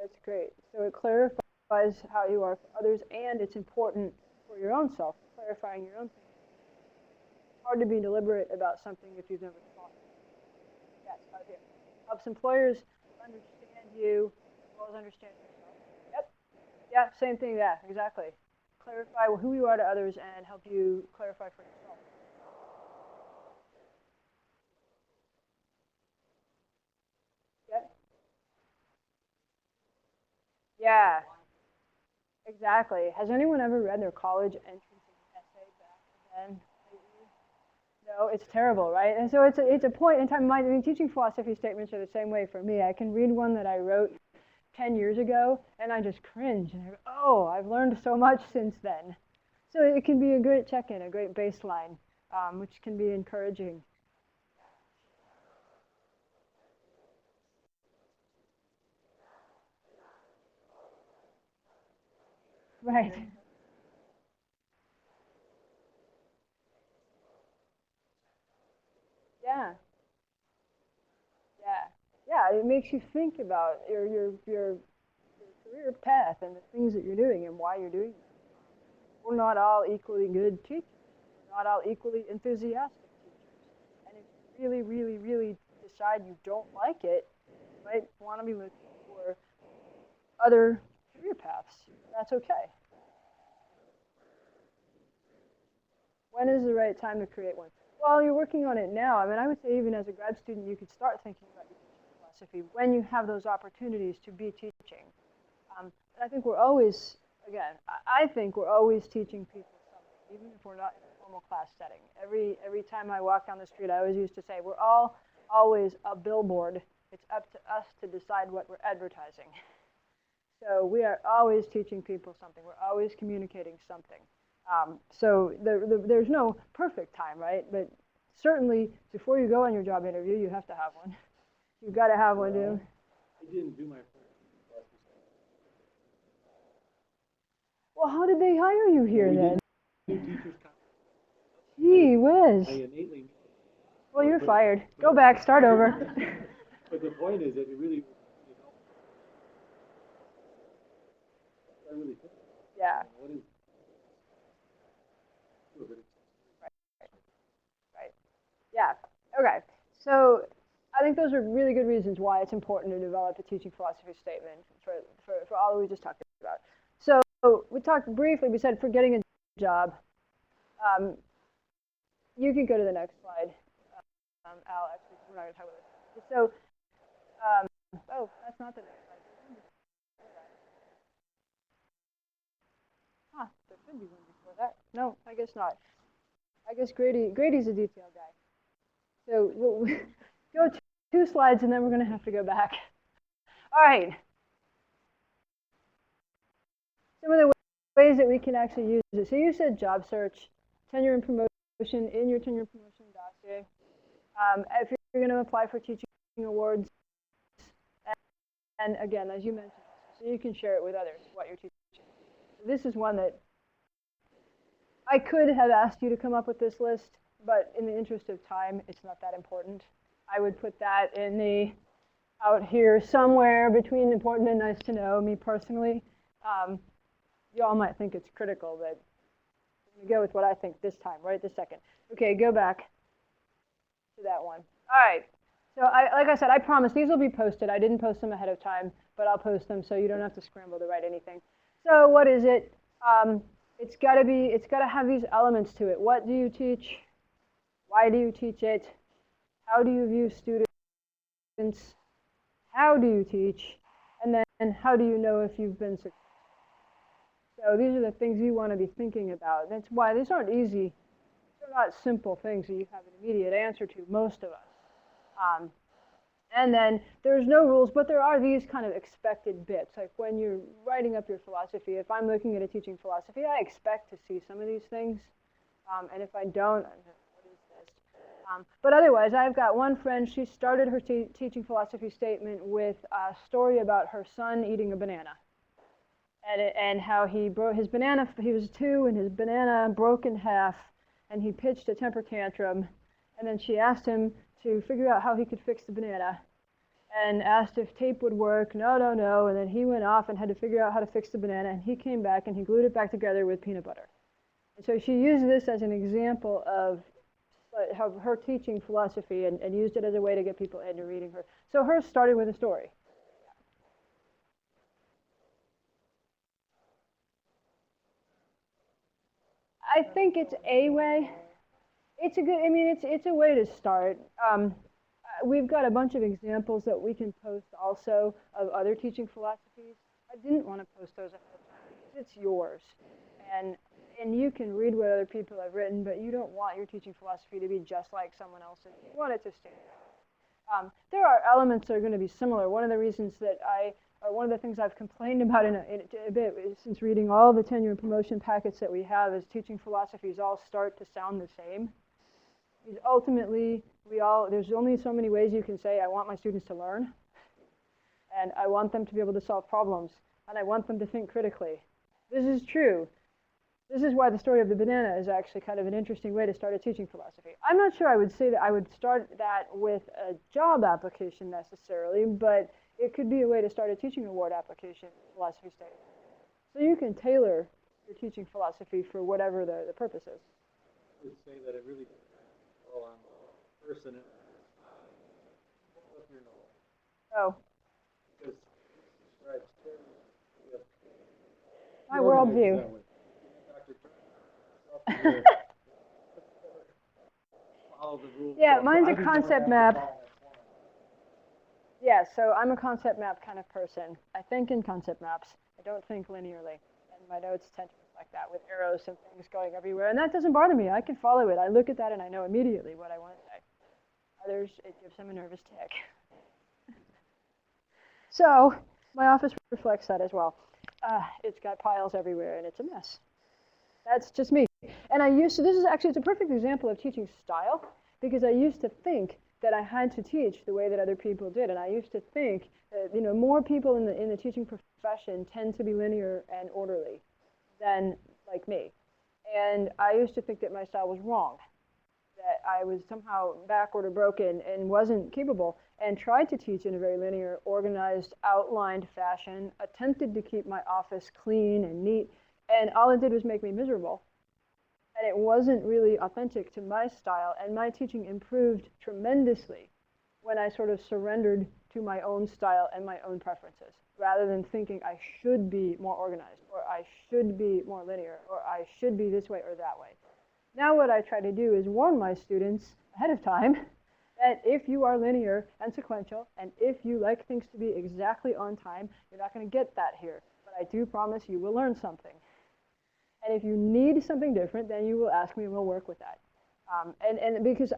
That's great. So it clarifies how you are for others, and it's important for your own self, clarifying your own things. It's hard to be deliberate about something if you've never thought. Yes, out here. Helps employers understand you as well as understand yourself. Yep. Yeah, same thing. Yeah, exactly. Clarify who you are to others and help you clarify for yourself. Yeah. Yeah. Exactly. Has anyone ever read their college entrance essay back again? No, it's terrible, right? And so it's a point in time. I mean, teaching philosophy statements are the same way for me. I can read one that I wrote 10 years ago, and I just cringe. And I go, oh, I've learned so much since then. So it can be a great check-in, a great baseline, which can be encouraging. Right. Yeah. Yeah. Yeah. It makes you think about your career path and the things that you're doing and why you're doing them. We're not all equally good teachers. We're not all equally enthusiastic teachers. And if you really, really, really decide you don't like it, you might want to be looking for other career paths. That's okay. When is the right time to create one? Well, you're working on it now. I mean, I would say even as a grad student, you could start thinking about your teaching philosophy when you have those opportunities to be teaching. And I think we're always, again, I think we're always teaching people something, even if we're not in a formal class setting. Every time I walk down the street, I always used to say, we're all always a billboard. It's up to us to decide what we're advertising. So we are always teaching people something. We're always communicating something. So there's no perfect time, right? But certainly, before you go on your job interview, you have to have one. You've got to have one, too. I didn't do my first. Well, how did they hire you here then? New teachers conference. Gee whiz. I innately. Well, you're fired. Go back, start over. But the point is that it really, I really think. Yeah. What is? Right. Yeah. Okay. So I think those are really good reasons why it's important to develop a teaching philosophy statement for all that we just talked about. So we talked briefly, we said for getting a job. You can go to the next slide. Al, actually, we're not going to talk about this. So, oh, that's not the next slide. Huh, there should be one before that. No, I guess not. I guess Grady's a detail guy. So we'll go two slides and then we're going to have to go back. All right. Some of the ways that we can actually use it. So you said job search, tenure and promotion in your tenure and promotion dossier. If you're going to apply for teaching awards, and again, as you mentioned, so you can share it with others what you're teaching. This is one that I could have asked you to come up with this list, but in the interest of time, it's not that important. I would put that in the out here somewhere between important and nice to know, me personally. You all might think it's critical, but I'm going to go with what I think this time, right this second. Okay, go back to that one. All right. So like I said, I promise these will be posted. I didn't post them ahead of time, but I'll post them so you don't have to scramble to write anything. So what is it? It's got to have these elements to it. What do you teach? Why do you teach it? How do you view students? How do you teach? And then how do you know if you've been successful? So these are the things you want to be thinking about. That's why these aren't easy. They're not simple things that you have an immediate answer to, most of us. And then there's no rules, but there are these kind of expected bits. Like when you're writing up your philosophy, if I'm looking at a teaching philosophy, I expect to see some of these things. And if I don't, what is this? But otherwise, I've got one friend, she started her teaching philosophy statement with a story about her son eating a banana. And how he broke his banana, he was 2, and his banana broke in half, and he pitched a temper tantrum. And then she asked him to figure out how he could fix the banana, and asked if tape would work. No, no, no. And then he went off and had to figure out how to fix the banana, and he came back and he glued it back together with peanut butter. And so she used this as an example of how her teaching philosophy and used it as a way to get people into reading her. So hers started with a story. I think it's a way. It's a good, I mean, it's a way to start. We've got a bunch of examples that we can post also of other teaching philosophies. I didn't want to post those ahead of time. it's yours. And and you can read what other people have written, but you don't want your teaching philosophy to be just like someone else's. You want it to stand out. There are elements that are going to be similar. One of the reasons that or one of the things I've complained about in a bit since reading all the tenure and promotion packets that we have is teaching philosophies all start to sound the same. Because ultimately, there's only so many ways you can say, I want my students to learn, and I want them to be able to solve problems, and I want them to think critically. This is true. This is why the story of the banana is actually kind of an interesting way to start a teaching philosophy. I'm not sure I would say that I would start that with a job application necessarily, but it could be a way to start a teaching award application philosophy statement. So you can tailor your teaching philosophy for whatever the purpose is. I would say that it really depends all on the person and your knowledge. Oh. Because describes My worldview. Yeah, mine's a concept map. Yeah, so I'm a concept map kind of person. I think in concept maps. I don't think linearly. And my notes tend to reflect that with arrows and things going everywhere. And that doesn't bother me. I can follow it. I look at that and I know immediately what I want to say. Others, it gives them a nervous tick. So my office reflects that as well. It's got piles everywhere and it's a mess. That's just me. And it's a perfect example of teaching style, because I used to think that I had to teach the way that other people did. And I used to think that, more people in the teaching profession tend to be linear and orderly than like me. And I used to think that my style was wrong, that I was somehow backward or broken and wasn't capable, and tried to teach in a very linear, organized, outlined fashion, attempted to keep my office clean and neat, and all it did was make me miserable. And it wasn't really authentic to my style, and my teaching improved tremendously when I sort of surrendered to my own style and my own preferences, rather than thinking I should be more organized, or I should be more linear, or I should be this way or that way. Now what I try to do is warn my students ahead of time that if you are linear and sequential, and if you like things to be exactly on time, you're not going to get that here. But I do promise you will learn something. And if you need something different, then you will ask me and we'll work with that. And because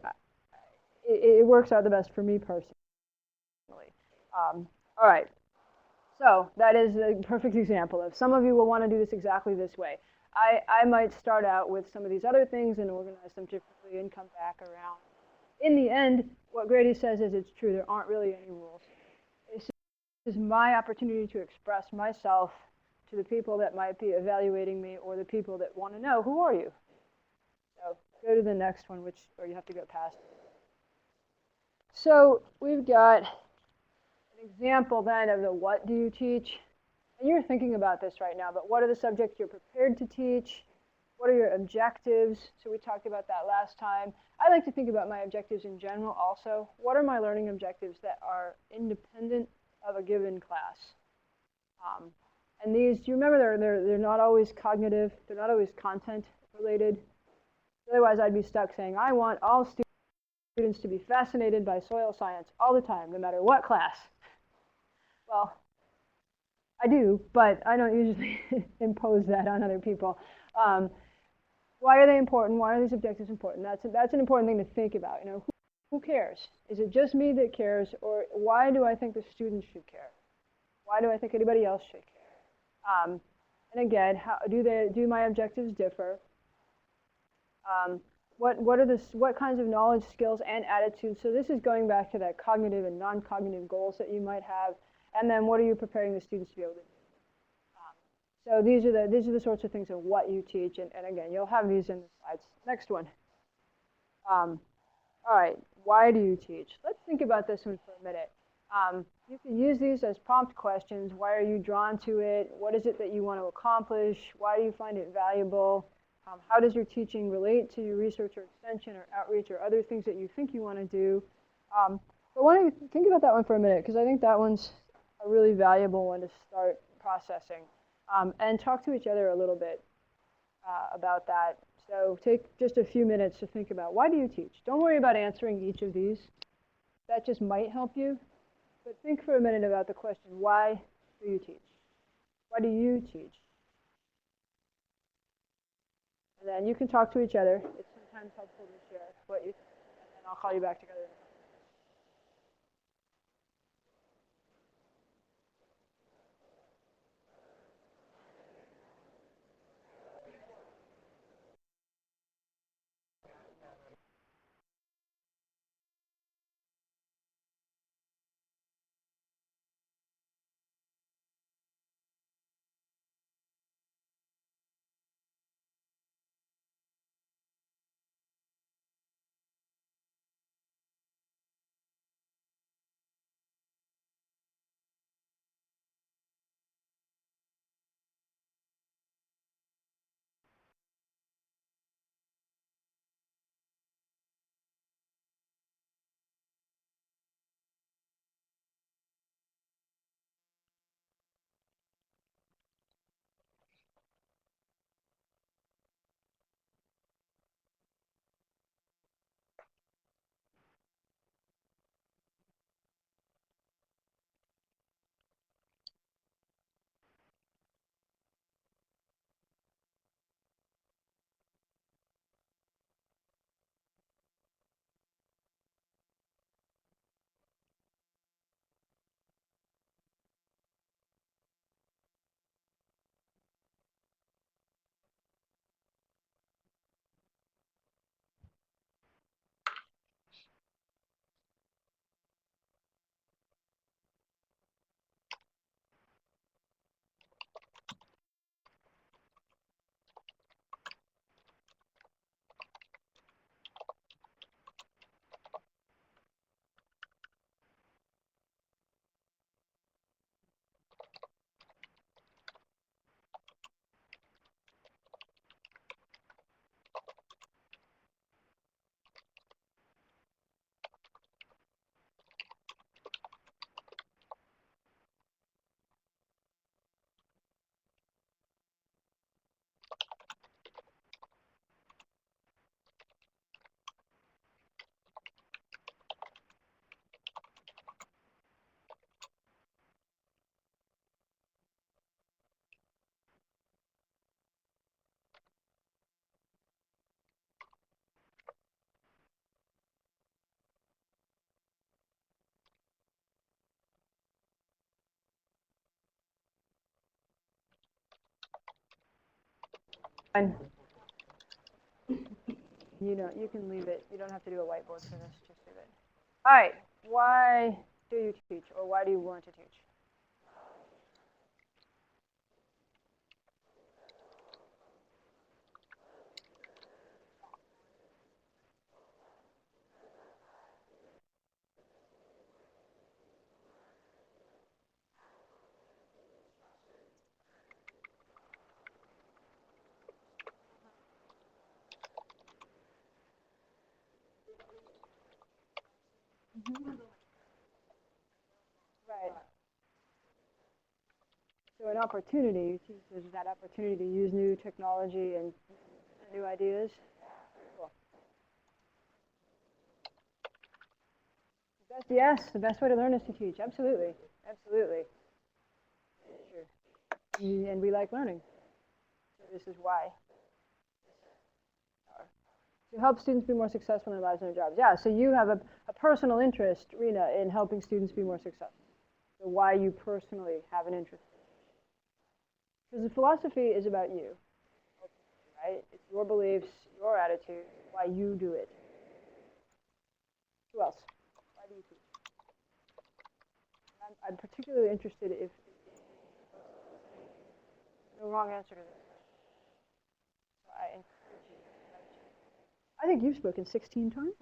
it works out the best for me personally. All right. So that is a perfect example of some of you will want to do this exactly this way. I might start out with some of these other things and organize them differently and come back around. In the end, what Grady says is it's true. There aren't really any rules. This is my opportunity to express myself to the people that might be evaluating me, or the people that want to know, who are you? So go to the next one, or you have to go past. So we've got an example then of the what do you teach? And you're thinking about this right now, but what are the subjects you're prepared to teach? What are your objectives? So we talked about that last time. I like to think about my objectives in general also. What are my learning objectives that are independent of a given class? And these, do you remember, they're not always cognitive, they're not always content related. Otherwise, I'd be stuck saying, I want all students to be fascinated by soil science all the time, no matter what class. Well, I do, but I don't usually impose that on other people. Why are they important? Why are these objectives important? That's an important thing to think about. Who cares? Is it just me that cares, or why do I think the students should care? Why do I think anybody else should care? And again, how do my objectives differ? What kinds of knowledge, skills, and attitudes? So this is going back to that cognitive and non-cognitive goals that you might have, and then what are you preparing the students to be able to do? So these are the sorts of things of what you teach, and again, you'll have these in the slides. Next one. All right, why do you teach? Let's think about this one for a minute. You can use these as prompt questions. Why are you drawn to it? What is it that you want to accomplish? Why do you find it valuable? How does your teaching relate to your research or extension or outreach or other things that you think you want to do? But why don't you think about that one for a minute, because I think that one's a really valuable one to start processing. And talk to each other a little bit about that. So take just a few minutes to think about, why do you teach? Don't worry about answering each of these. That just might help you. But think for a minute about the question, why do you teach? Why do you teach? then you can talk to each other. It's sometimes helpful to share what you think, and then I'll call you back together. Fine. You can leave it. You don't have to do a whiteboard for this. Just leave it. All right. Why do you teach, or why do you want to teach? Right. So an opportunity, you teach is that opportunity to use new technology and new ideas. Cool. Yes, the best way to learn is to teach. Absolutely. Absolutely. Sure. And we like learning. So this is why. To help students be more successful in their lives and their jobs. Yeah, so you have a personal interest, Rena, in helping students be more successful. So why you personally have an interest. Because the philosophy is about you, right? It's your beliefs, your attitude, why you do it. Who else? Why do you teach? I'm particularly interested if no wrong answer to this. So I encourage you. I think you've spoken 16 times.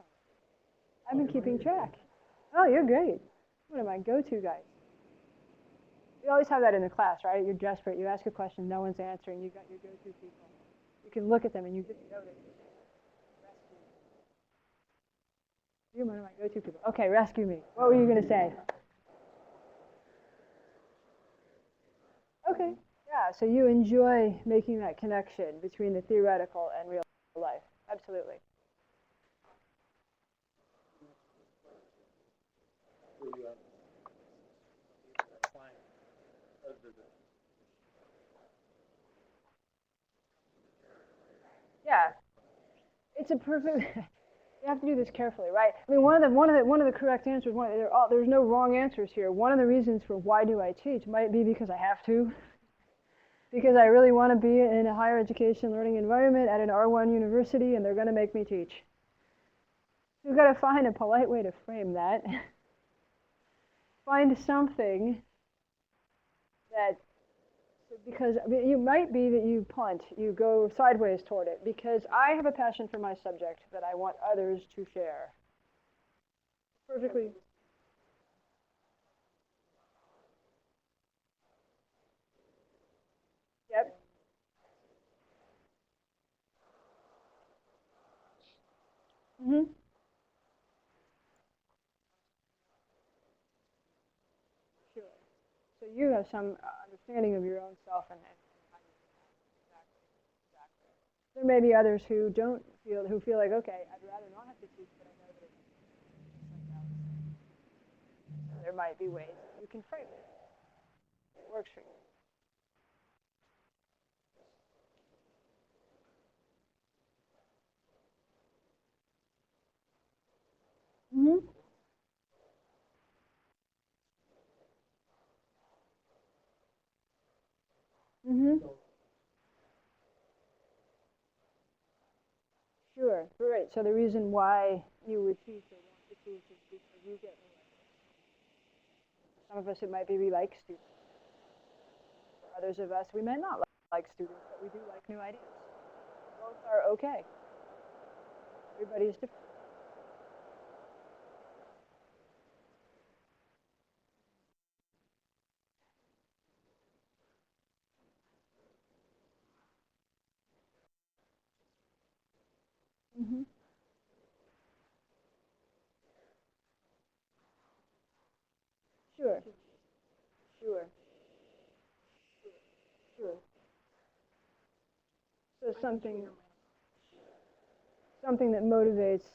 I've been keeping track. Oh, you're great. One of my go-to guys. You always have that in the class, right? You're desperate. You ask a question, no one's answering. You got your go-to people. You can look at them and you just know that you're one of my go-to people. Okay, rescue me. What were you going to say? Okay. Yeah, so you enjoy making that connection between the theoretical and real life. Absolutely. Yeah, it's a perfect. You have to do this carefully, right? I mean, one of the correct answers. There's no wrong answers here. One of the reasons for why do I teach might be because I have to, because I really want to be in a higher education learning environment at an R1 university, and they're going to make me teach. You've got to find a polite way to frame that. Find something that, because I mean, you might be that you punt, you go sideways toward it, because I have a passion for my subject that I want others to share. Perfectly. Yep. Mhm. Sure. So you have some understanding of your own self and how you do that. Exactly. Exactly. There may be others who don't feel who feel like, okay, I'd rather not have to teach, but I know that it's like that. So there might be ways you can frame it. It works for you. Mhm. Mhm. Sure. Right. So the reason why you would teach or want to teach is because you get new ideas. Some of us it might be we like students. For others of us we may not like students, but we do like new ideas. Both are okay. Everybody's different. Mhm. Sure. Sure. Sure. So something that motivates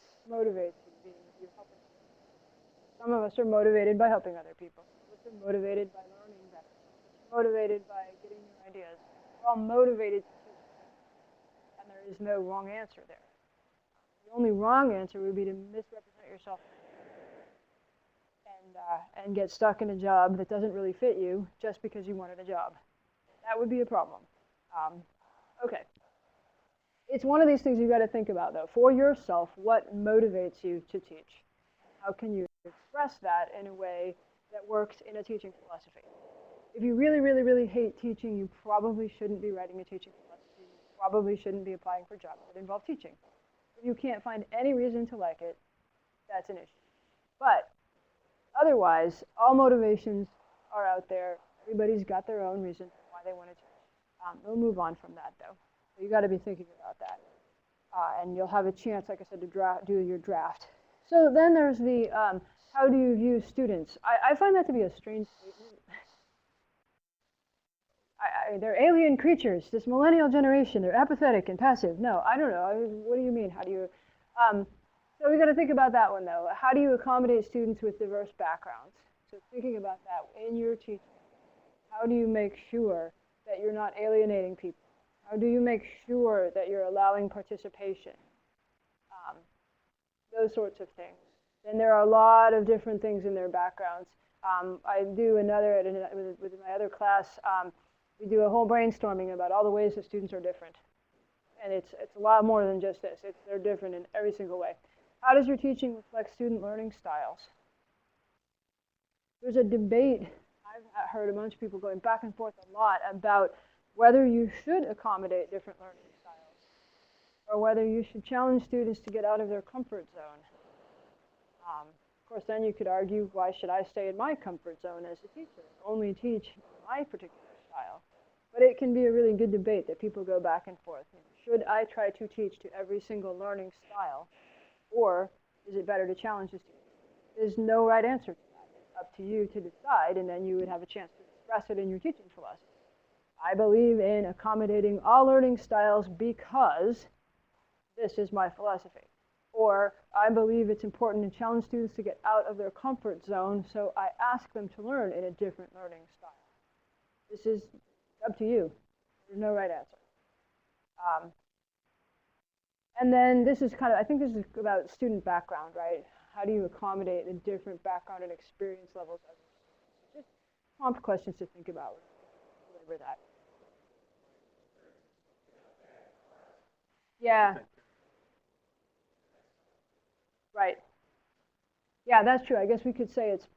you. You're helping. Some of us are motivated by helping other people. Some of us are motivated by learning better. Some of us are motivated by getting new ideas. We're all motivated to teach, and there is no wrong answer there. The only wrong answer would be to misrepresent yourself and get stuck in a job that doesn't really fit you just because you wanted a job. That would be a problem. Um, okay. It's one of these things you've got to think about, though. For yourself, what motivates you to teach? How can you express that in a way that works in a teaching philosophy? If you really, really, really hate teaching, you probably shouldn't be writing a teaching philosophy. You probably shouldn't be applying for jobs that involve teaching. If you can't find any reason to like it, that's an issue. But otherwise, all motivations are out there. Everybody's got their own reason why they want to teach. We'll move on from that, though. So you got to be thinking about that. And you'll have a chance, like I said, to do your draft. So then there's the how do you view students? I find that to be a strange statement. They're alien creatures, this millennial generation. They're apathetic and passive. No, I don't know. What do you mean? How do you? Um, so we got to think about that one though. How do you accommodate students with diverse backgrounds? So thinking about that in your teaching, how do you make sure that you're not alienating people? How do you make sure that you're allowing participation? Um, those sorts of things. And there are a lot of different things in their backgrounds. I do another, with my other class, we do a whole brainstorming about all the ways that students are different. And it's a lot more than just this. They're different in every single way. How does your teaching reflect student learning styles? There's a debate. I've heard a bunch of people going back and forth a lot about whether you should accommodate different learning styles or whether you should challenge students to get out of their comfort zone. Of course, then you could argue, why should I stay in my comfort zone as a teacher? Only teach my particular style. But it can be a really good debate that people go back and forth. Should I try to teach to every single learning style, or is it better to challenge the students? There's no right answer to that. It's up to you to decide, and then you would have a chance to express it in your teaching philosophy. I believe in accommodating all learning styles because this is my philosophy. Or I believe it's important to challenge students to get out of their comfort zone, so I ask them to learn in a different learning style. This is up to you. There's no right answer. Um, And then this is kind of, I think this is about student background, right? How do you accommodate the different background and experience levels of just prompt questions to think about. Deliver that. Yeah, right. Yeah, that's true. I guess we could say it's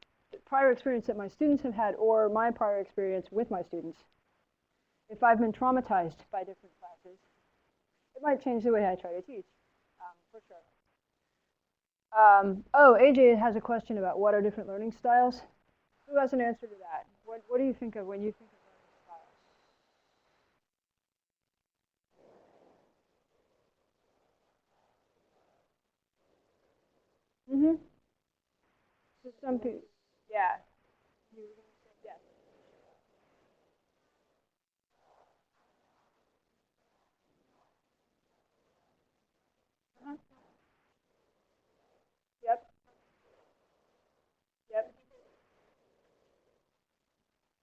prior experience that my students have had or my prior experience with my students. If I've been traumatized by different classes, it might change the way I try to teach, for sure. Oh, AJ has a question about what are different learning styles. Who has an answer to that? What do you think of when you think of learning styles? So some people, yeah. You were gonna say yes. Uh-huh. Yep. Yep.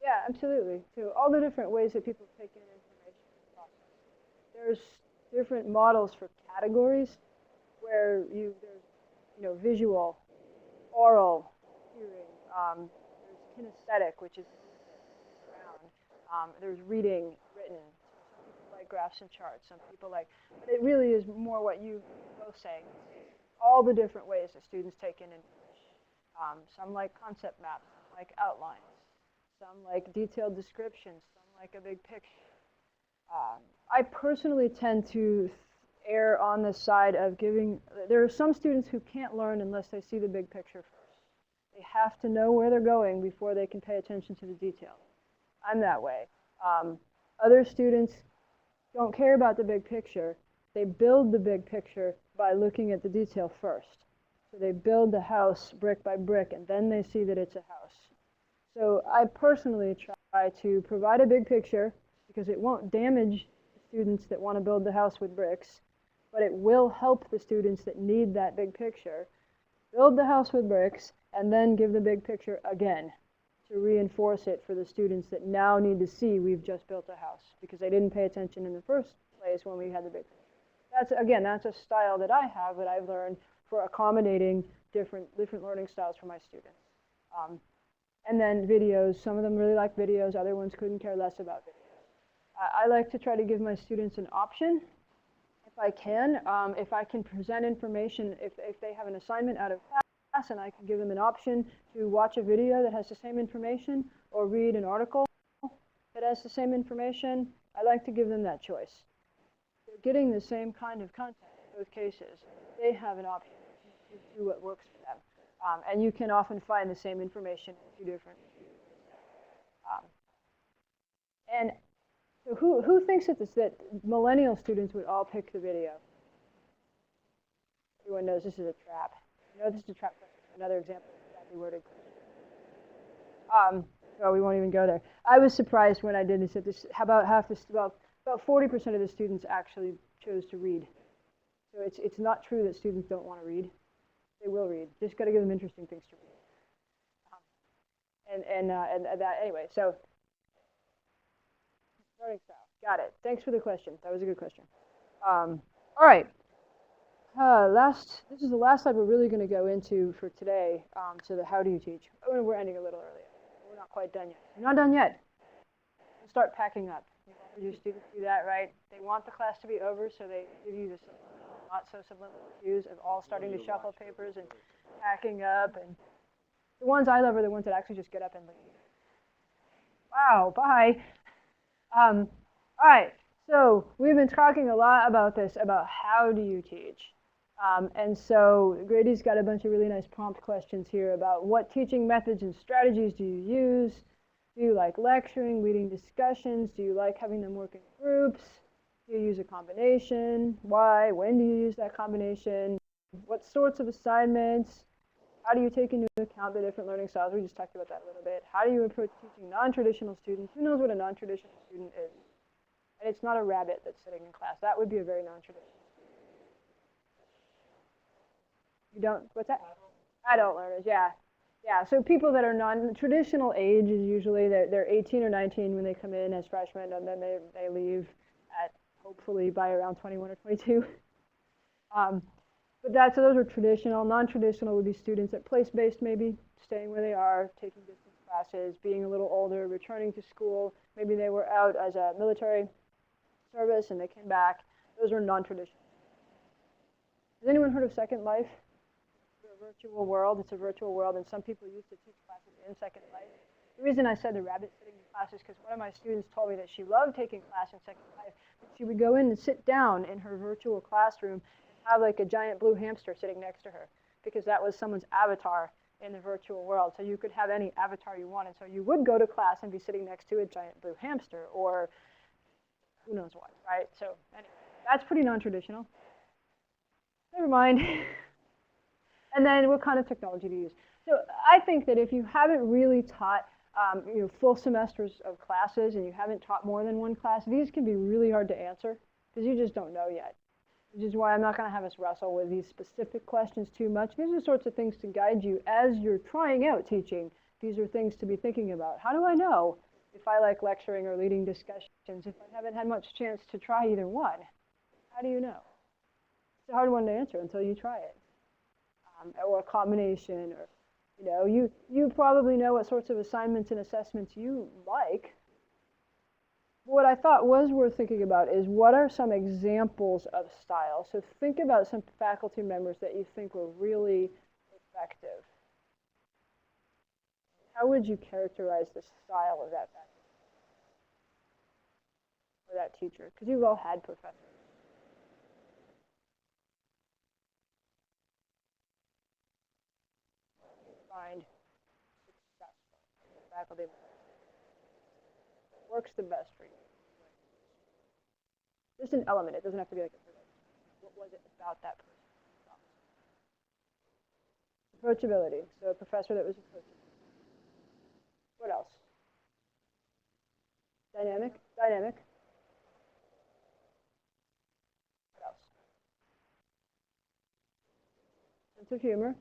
Yeah, absolutely. So all the different ways that people take in information and process. There's different models for categories where there's visual, oral, hearing. There's kinesthetic, which is sound. There's reading, written. Some people like graphs and charts. Some people like, but it really is more what you both saying. All the different ways that students take in information. Some like concept maps, some like outlines, some like detailed descriptions, some like a big picture. I personally tend to err on the side of giving, there are some students who can't learn unless they see the big picture first. They have to know where they're going before they can pay attention to the details. I'm that way. Um, Other students don't care about the big picture. They build the big picture by looking at the detail first. So they build the house brick by brick, and then they see that it's a house. So I personally try to provide a big picture because it won't damage the students that want to build the house with bricks, but it will help the students that need that big picture build the house with bricks and then give the big picture again to reinforce it for the students that now need to see we've just built a house because they didn't pay attention in the first place when we had the big picture. That's a style that I have that I've learned for accommodating different learning styles for my students. Um, and then videos, some of them really like videos, other ones couldn't care less about videos. I like to try to give my students an option if I can. If I can present information, if they have an assignment out of class and I can give them an option to watch a video that has the same information or read an article that has the same information, I like to give them that choice. They're getting the same kind of content in both cases. They have an option to do what works for them. And you can often find the same information in two different. Um, and so who thinks that millennial students would all pick the video? Everyone knows this is a trap. You know this is a trap. Another example of exactly worded. So we won't even go there. I was surprised when I did this. About half this, about 40% of the students actually chose to read. So it's not true that students don't want to read. They will read. Just got to give them interesting things to read. And that anyway. So learning style. Got it. Thanks for the question. That was a good question. All right. This is the last slide we're really going to go into for today. So the how do you teach? Oh, we're ending a little early. We're not quite done yet. We're not done yet. We'll start packing up. Your students do that, right? They want the class to be over, so they give you this not so subliminal cues of all starting to shuffle papers and packing up. And the ones I love are the ones that actually just get up and leave. Wow, bye. All right, so we've been talking a lot about this, about how do you teach. And so Grady's got a bunch of really nice prompt questions here about what teaching methods and strategies do you use? Do you like lecturing, leading discussions? Do you like having them work in groups? Do you use a combination? Why? When do you use that combination? What sorts of assignments? How do you take into account the different learning styles? We just talked about that a little bit. How do you approach teaching non-traditional students? Who knows what a non-traditional student is? And it's not a rabbit that's sitting in class. That would be a very non-traditional student. You don't, what's that? Adult learners, yeah. Yeah, so people that are non-traditional age is usually they're 18 or 19 when they come in as freshmen, and then they leave at hopefully by around 21 or 22. But so those are traditional. Non-traditional would be students at place-based, maybe staying where they are, taking distance classes, being a little older, returning to school. Maybe they were out as a military service and they came back. Those are non-traditional. Has anyone heard of Second Life? A virtual world. It's a virtual world, and some people used to teach classes in Second Life. The reason I said the rabbit sitting in class is because one of my students told me that she loved taking class in Second Life, but she would go in and sit down in her virtual classroom and have like a giant blue hamster sitting next to her, because that was someone's avatar in the virtual world. So you could have any avatar you wanted. So you would go to class and be sitting next to a giant blue hamster, or who knows what, right? So anyway, that's pretty non-traditional. Never mind. And then what kind of technology to use? So I think that if you haven't really taught full semesters of classes and you haven't taught more than one class, these can be really hard to answer because you just don't know yet. Which is why I'm not going to have us wrestle with these specific questions too much. These are sorts of things to guide you as you're trying out teaching. These are things to be thinking about. How do I know if I like lecturing or leading discussions if I haven't had much chance to try either one? How do you know? It's a hard one to answer until you try it. Or a combination, or you probably know what sorts of assignments and assessments you like. What I thought was worth thinking about is what are some examples of style. So think about some faculty members that you think were really effective. How would you characterize the style of that faculty or that teacher? Because you've all had professors. Find successful faculty works the best for you. Just an element. It doesn't have to be like a person. What was it about that person? Approachability. So a professor that was approachable. What else? Dynamic. Dynamic. What else? Sense of humor.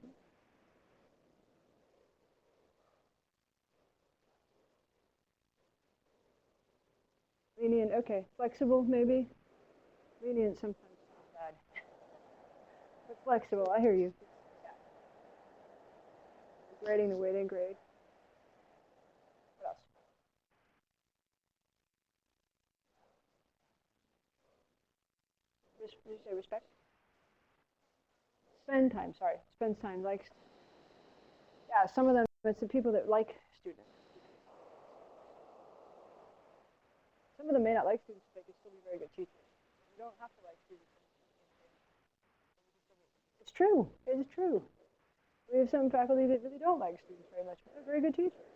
Lenient. Okay. Flexible, maybe. Lenient sometimes sounds bad. But flexible. I hear you. Yeah. Grading the weighting grade. What else? Did you say respect? Spend time. Sorry. Spends time. Likes. Yeah. Some of them. It's the people that like students. Some of them may not like students, but they can still be very good teachers. You don't have to like students. It's true. It's true. We have some faculty that really don't like students very much, but they're very good teachers.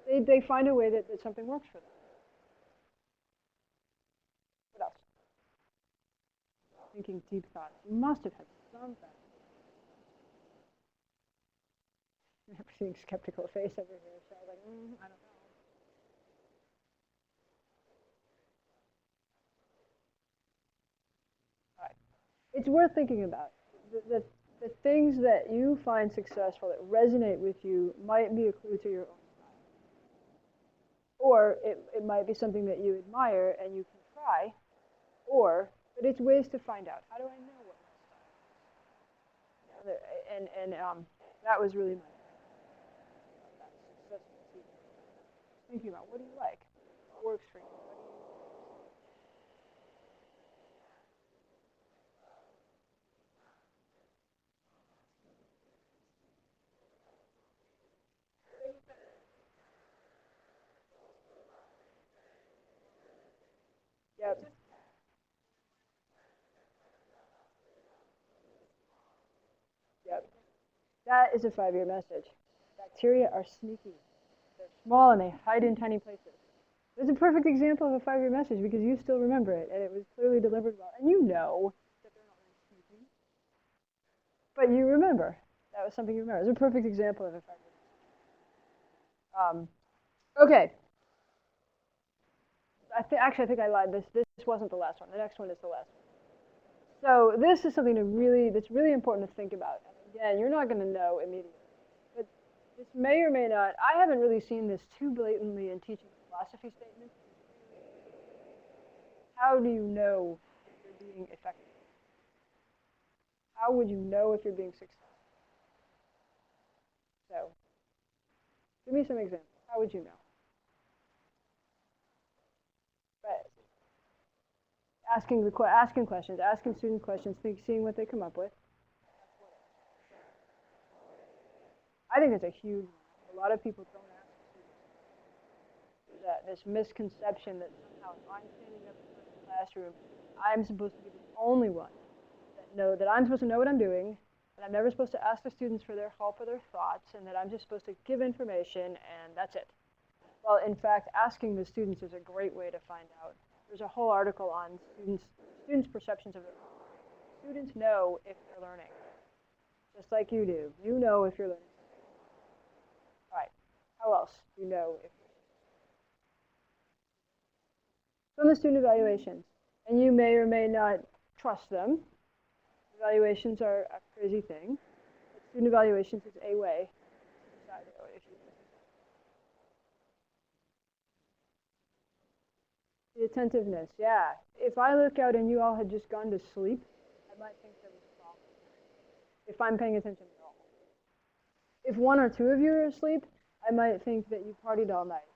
They find a way that something works for them. What else? Thinking deep thoughts. You must have had some faculty. I'm seeing skeptical face over here, so I was like, I don't know. All right. It's worth thinking about. The things that you find successful, that resonate with you, might be a clue to your own style. Or it might be something that you admire and you can try, but it's ways to find out. How do I know what my style is? And that was really my thinking about what do you like? What works for you? Yep. Yep. That is a 5-year message. Bacteria are sneaky. They're small and they hide in tiny places. It's a perfect example of a 5-year message because you still remember it and it was clearly delivered well. And you know that they're not really sneaky. But you remember. That was something you remember. It's a perfect example of a 5-year message. Okay. Actually, I think I lied. This wasn't the last one. The next one is the last one. So this is something that's really important to think about. And again, you're not going to know immediately. But this may or may not, I haven't really seen this too blatantly in teaching philosophy statements. How do you know if you're being effective? How would you know if you're being successful? So, give me some examples. How would you know? But asking questions, asking students questions, seeing what they come up with. I think it's a huge one. A lot of people don't ask students that this misconception that somehow if I'm standing up in front of the classroom, I'm supposed to be the only one that I'm supposed to know what I'm doing, and I'm never supposed to ask the students for their help or their thoughts, and that I'm just supposed to give information and that's it. Well, in fact, asking the students is a great way to find out. There's a whole article on students' perceptions of their learning. Students know if they're learning, just like you do. You know if you're learning. All right. How else do you know if you're from the student evaluations? And you may or may not trust them. Evaluations are a crazy thing. But student evaluations is a way to decide if you the attentiveness, yeah. If I look out and you all had just gone to sleep, I might think there was a problem. If I'm paying attention at all. If one or two of you are asleep, I might think that you partied all night.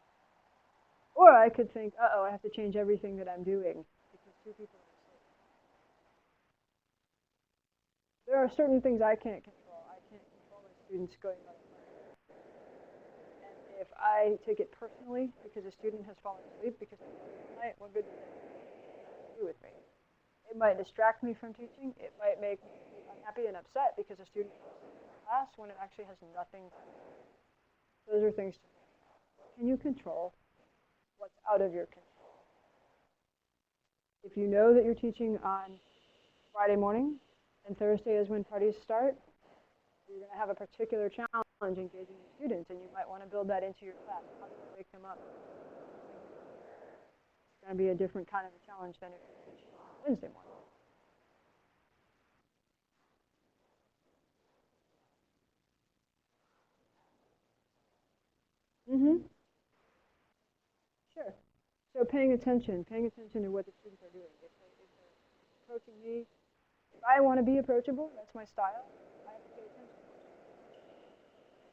Or I could think, uh-oh, I have to change everything that I'm doing because two people are asleep. There are certain things I can't control. I can't control my students going out of class. And if I take it personally because a student has fallen asleep because they partied all night, what good does that do with me? It might distract me from teaching. It might make me unhappy and upset because a student falls asleep in class when it actually has nothing to do. Those are things to think about. Can you control what's out of your control? If you know that you're teaching on Friday morning and Thursday is when parties start, you're going to have a particular challenge engaging your students, and you might want to build that into your class. How do you wake them up? It's going to be a different kind of a challenge than if you're teaching on Wednesday morning. Mm-hmm. Sure. So paying attention to what the students are doing. If they're approaching me, if I want to be approachable, that's my style, I have to pay attention.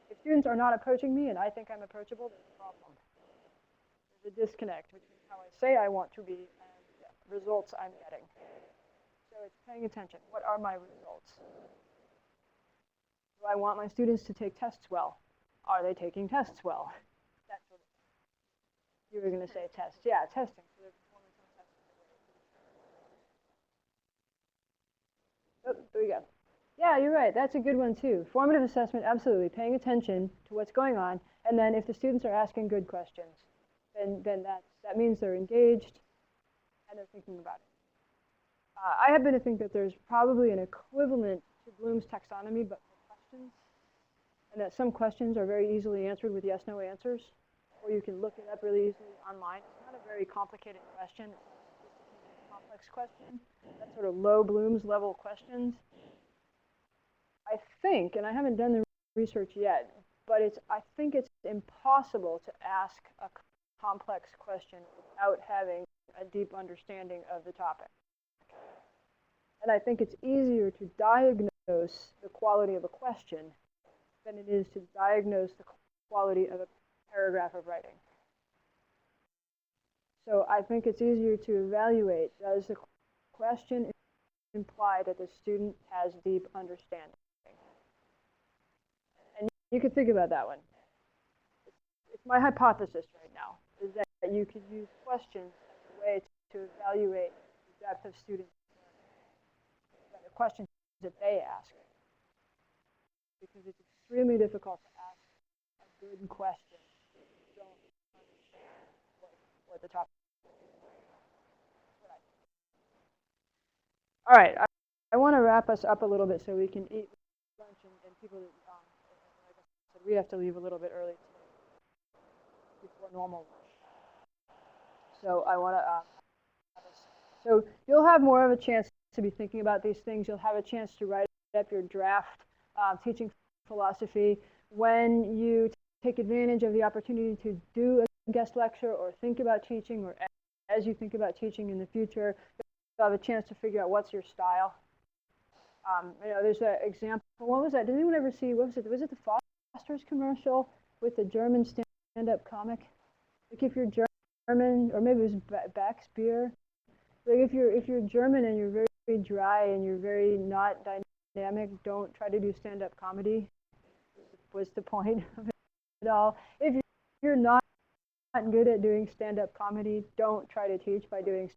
If students are not approaching me and I think I'm approachable, there's a problem. There's a disconnect between how I say I want to be and the results I'm getting. So it's paying attention. What are my results? Do I want my students to take tests well? Are they taking tests well? That sort of thing. You were going to say test. Yeah, testing. So their performance on tests is a way to determine. Oh, there we go. Yeah, you're right. That's a good one too. Formative assessment, absolutely. Paying attention to what's going on, and then if the students are asking good questions, then that means they're engaged and they're thinking about it. I happen to think that there's probably an equivalent to Bloom's taxonomy, but for questions, and that some questions are very easily answered with yes/no answers, or you can look it up really easily online. It's not a very complicated question. It's not a sophisticated, complex question. That's sort of low Bloom's level questions. I think, and I haven't done the research yet, but I think it's impossible to ask a complex question without having a deep understanding of the topic. And I think it's easier to diagnose the quality of a question than it is to diagnose the quality of a paragraph of writing. So I think it's easier to evaluate, does the question imply that the student has deep understanding? And you could think about that one. It's my hypothesis right now, is that you could use questions as a way to evaluate the depth of students' learning, the questions that they ask. Because it's extremely difficult to ask a good question if you don't understand what the topic is. All right, I want to wrap us up a little bit so we can eat lunch and people, like I said, we have to leave a little bit early today before normal lunch. So I want to, so you'll have more of a chance to be thinking about these things. You'll have a chance to write up your draft teaching philosophy. When you take advantage of the opportunity to do a guest lecture or think about teaching, or as you think about teaching in the future, you'll have a chance to figure out what's your style. There's an example. What was that? Did anyone ever see? What was it? Was it the Foster's commercial with the German stand-up comic? Like if you're German, or maybe it was Beck's beer. Like if you're German and you're very dry and you're very not dynamic, don't try to do stand-up comedy. Was the point of it all? If you're not good at doing stand-up comedy, don't try to teach by doing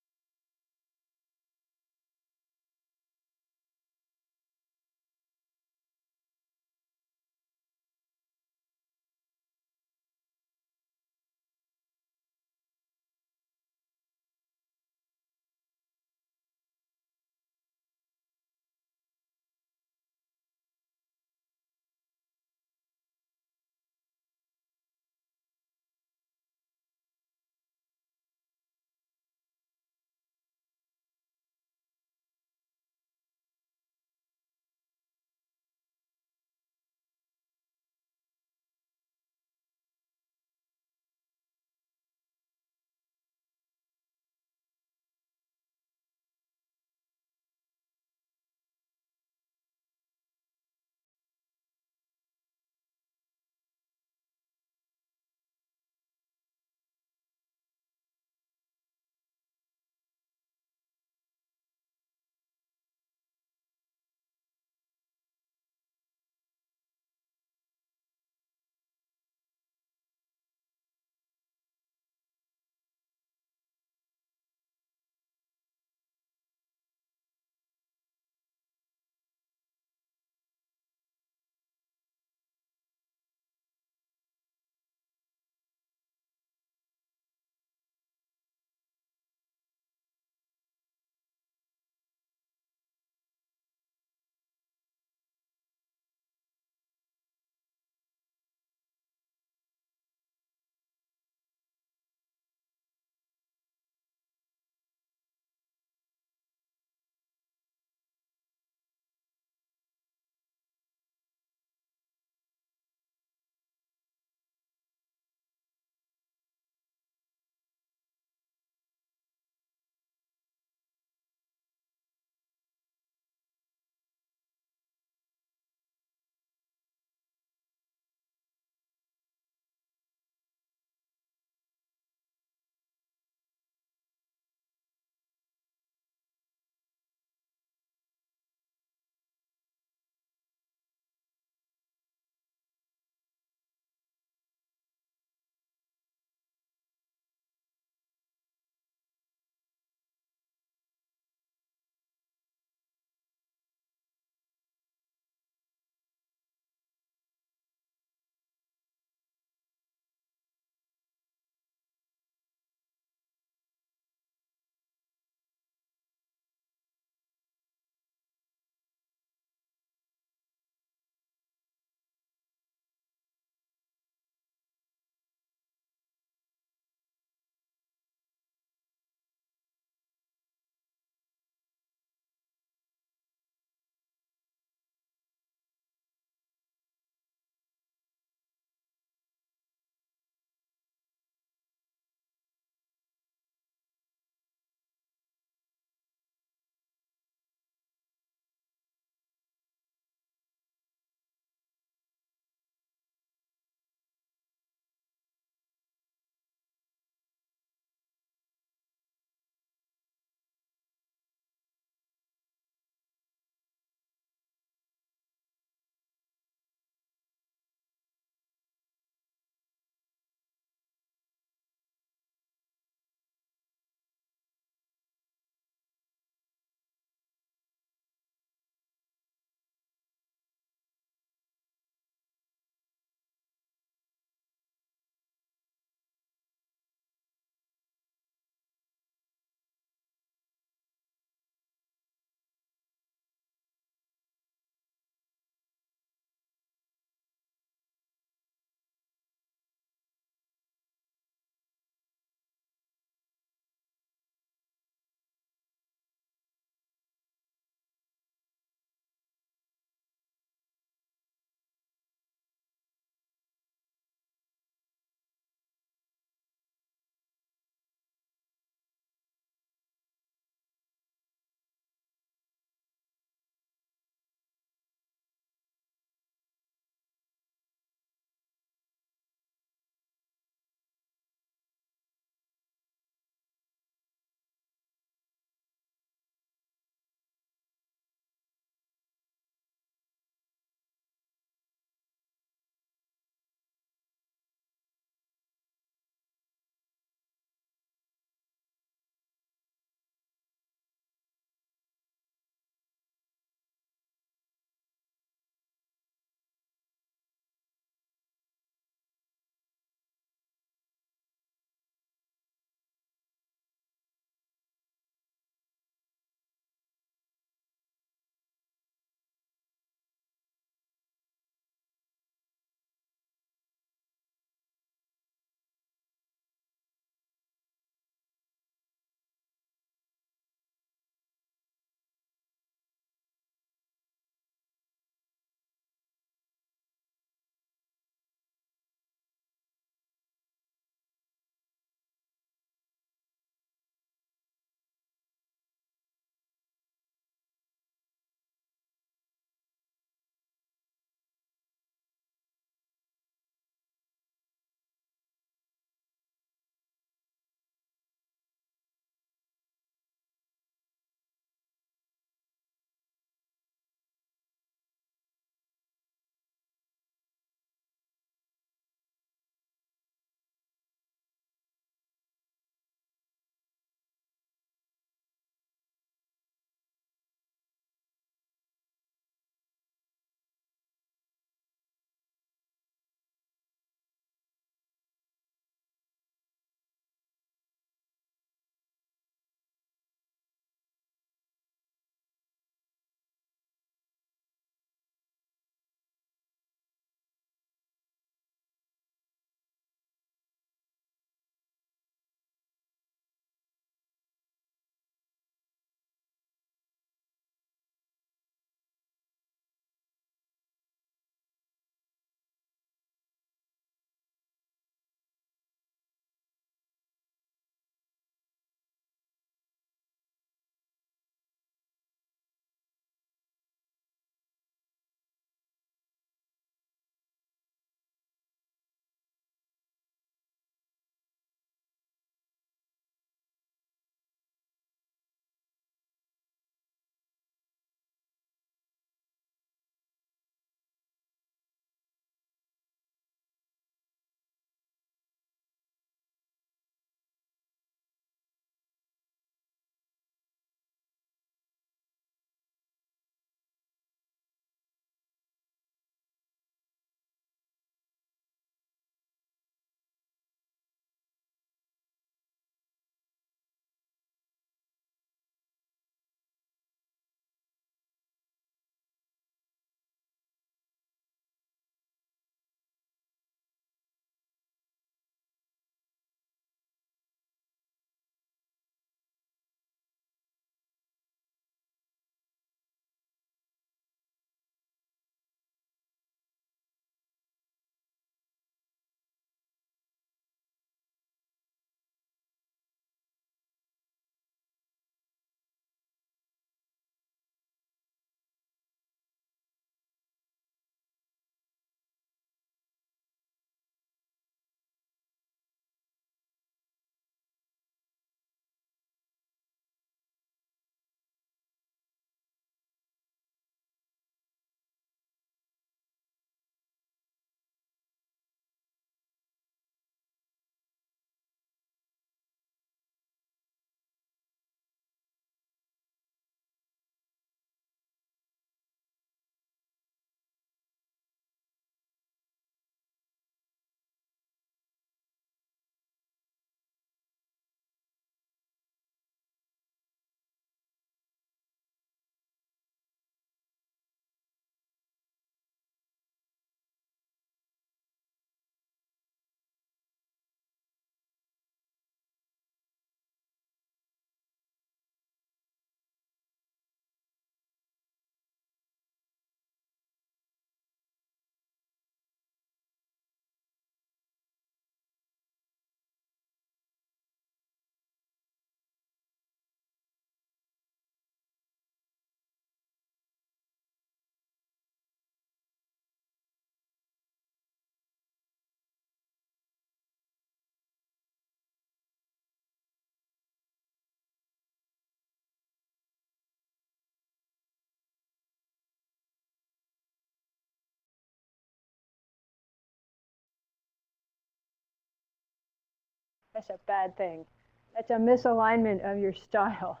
That's a bad thing. That's a misalignment of your style.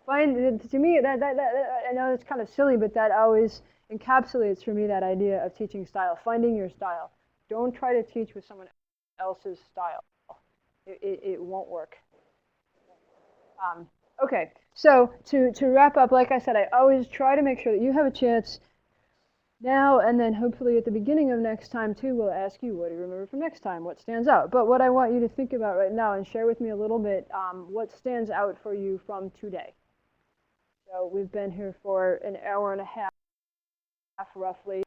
To me, I know it's kind of silly, but that always encapsulates for me that idea of teaching style, finding your style. Don't try to teach with someone else's style. It won't work. Okay, so to wrap up, like I said, I always try to make sure that you have a chance now and then hopefully at the beginning of next time too, we'll ask you, what do you remember from next time? What stands out? But what I want you to think about right now and share with me a little bit what stands out for you from today. So we've been here for an hour and a half roughly,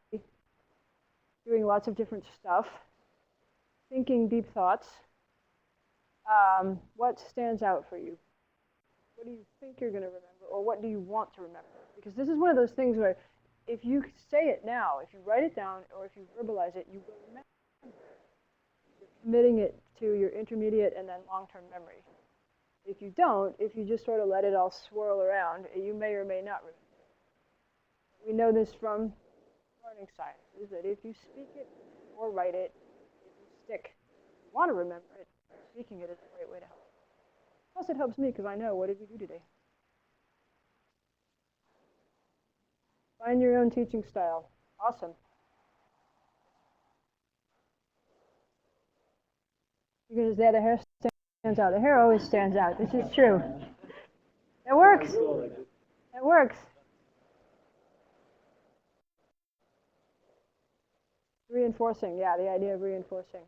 doing lots of different stuff, thinking deep thoughts. What stands out for you? What do you think you're going to remember, or what do you want to remember? Because this is one of those things where if you say it now, if you write it down, or if you verbalize it, you will remember. You're committing it to your intermediate and then long-term memory. If you don't, if you just sort of let it all swirl around, you may or may not remember. We know this from learning science, is that if you speak it or write it, it will stick. If you want to remember it, speaking it is a great way to help. Plus, it helps me because I know, what did we do today? Find your own teaching style. Awesome. Because the hair stands out. The hair always stands out. This is true. It works. It works. Reinforcing, yeah, the idea of reinforcing.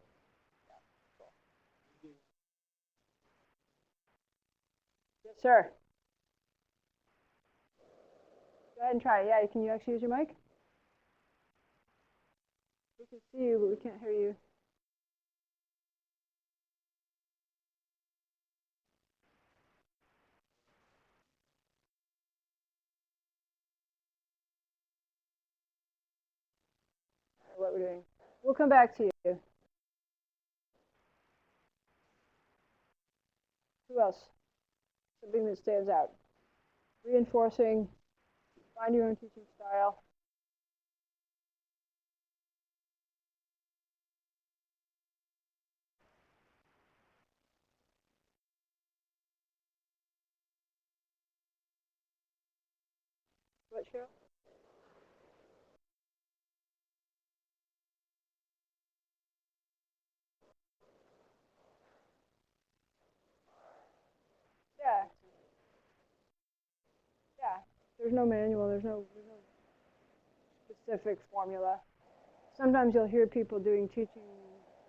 Yes, sir. Go ahead and try it. Yeah, can you actually use your mic? We can see you, but we can't hear you. What we're doing. We'll come back to you. Who else? Something that stands out. Reinforcing. Find your own teaching style. What, Cheryl? Yeah. Yeah. There's no manual. There's no specific formula. Sometimes you'll hear people doing teaching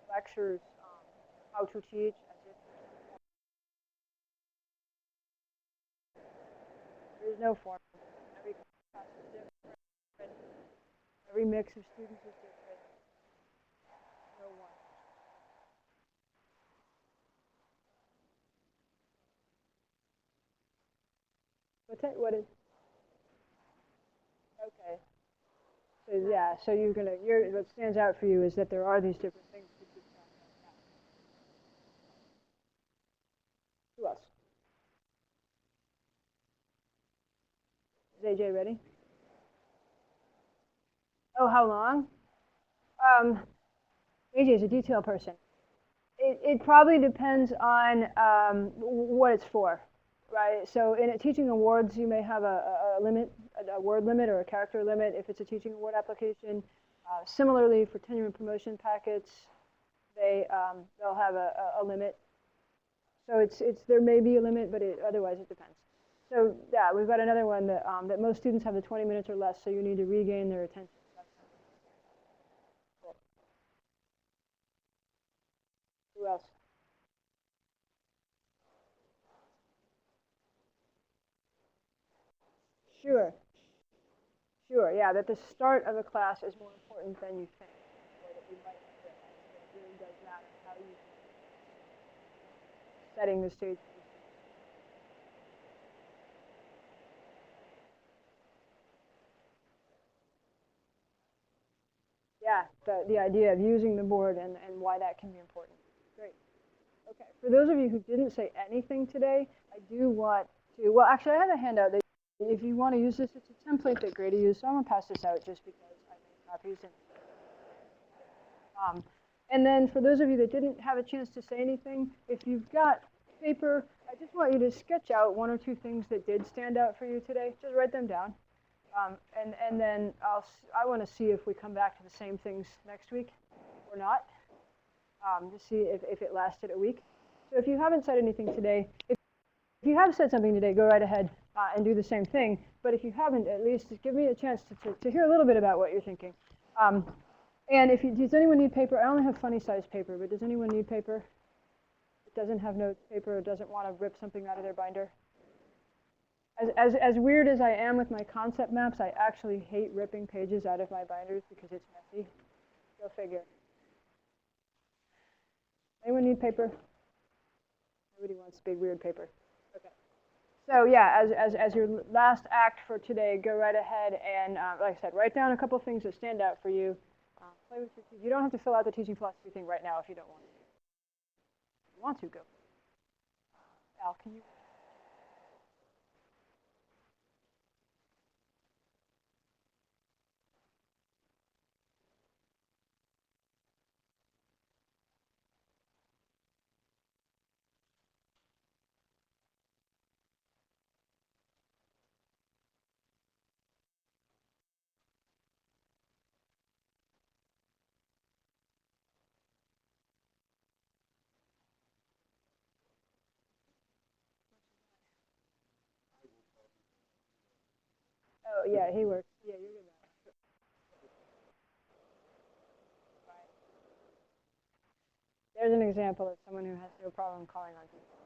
lectures, how to teach, as if there's no formula. Every class is different. Every mix of students is different. No one. What is? Okay. So yeah. So what stands out for you is that there are these different things to keep track of. Who else? Is AJ ready? Oh, how long? AJ is a detail person. It probably depends on what it's for, right? So in teaching awards, you may have a limit, a word limit or a character limit if it's a teaching award application. Similarly, for tenure and promotion packets, they'll have a limit. So there may be a limit, but otherwise it depends. So yeah, we've got another one that most students have the 20 minutes or less, so you need to regain their attention. Cool. Who else? Sure. Sure, yeah, that the start of a class is more important than you think, or that you might realize. That it really does matter how you setting the stage. Yeah, the idea of using the board and why that can be important. Great. Okay, for those of you who didn't say anything today, I do want to, well, actually, I have a handout that if you want to use this, it's a template that Grady used, so I'm going to pass this out just because I made copies. And And then for those of you that didn't have a chance to say anything, if you've got paper, I just want you to sketch out one or two things that did stand out for you today. Just write them down. And then I want to see if we come back to the same things next week or not, to see if it lasted a week. So if you haven't said anything today, if you have said something today, go right ahead and do the same thing. But if you haven't, at least give me a chance to hear a little bit about what you're thinking. And does anyone need paper? I only have funny sized paper, but does anyone need paper? It doesn't have notes paper, or doesn't want to rip something out of their binder? As weird as I am with my concept maps, I actually hate ripping pages out of my binders because it's messy. Go figure. Anyone need paper? Nobody wants big weird paper. Okay. So yeah, as your last act for today, go right ahead and, like I said, write down a couple things that stand out for you. Play with you don't have to fill out the teaching philosophy thing right now if you don't want to. If you want to, go. Al, can you? Oh yeah, he works. Yeah, you're good now. Right. There's an example of someone who has no problem calling on people.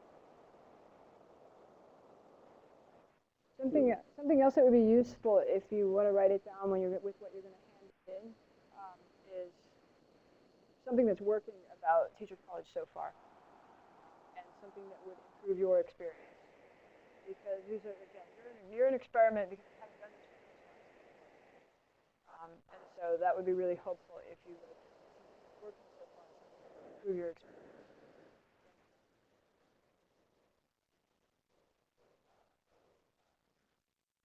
Something else that would be useful if you want to write it down when you're with what you're going to hand it in, is something that's working about Teacher College so far, and something that would improve your experience. Because these are, again, you're an experiment because you haven't done this for 6 months. And so that would be really helpful if you would working so far, something that would improve your experience.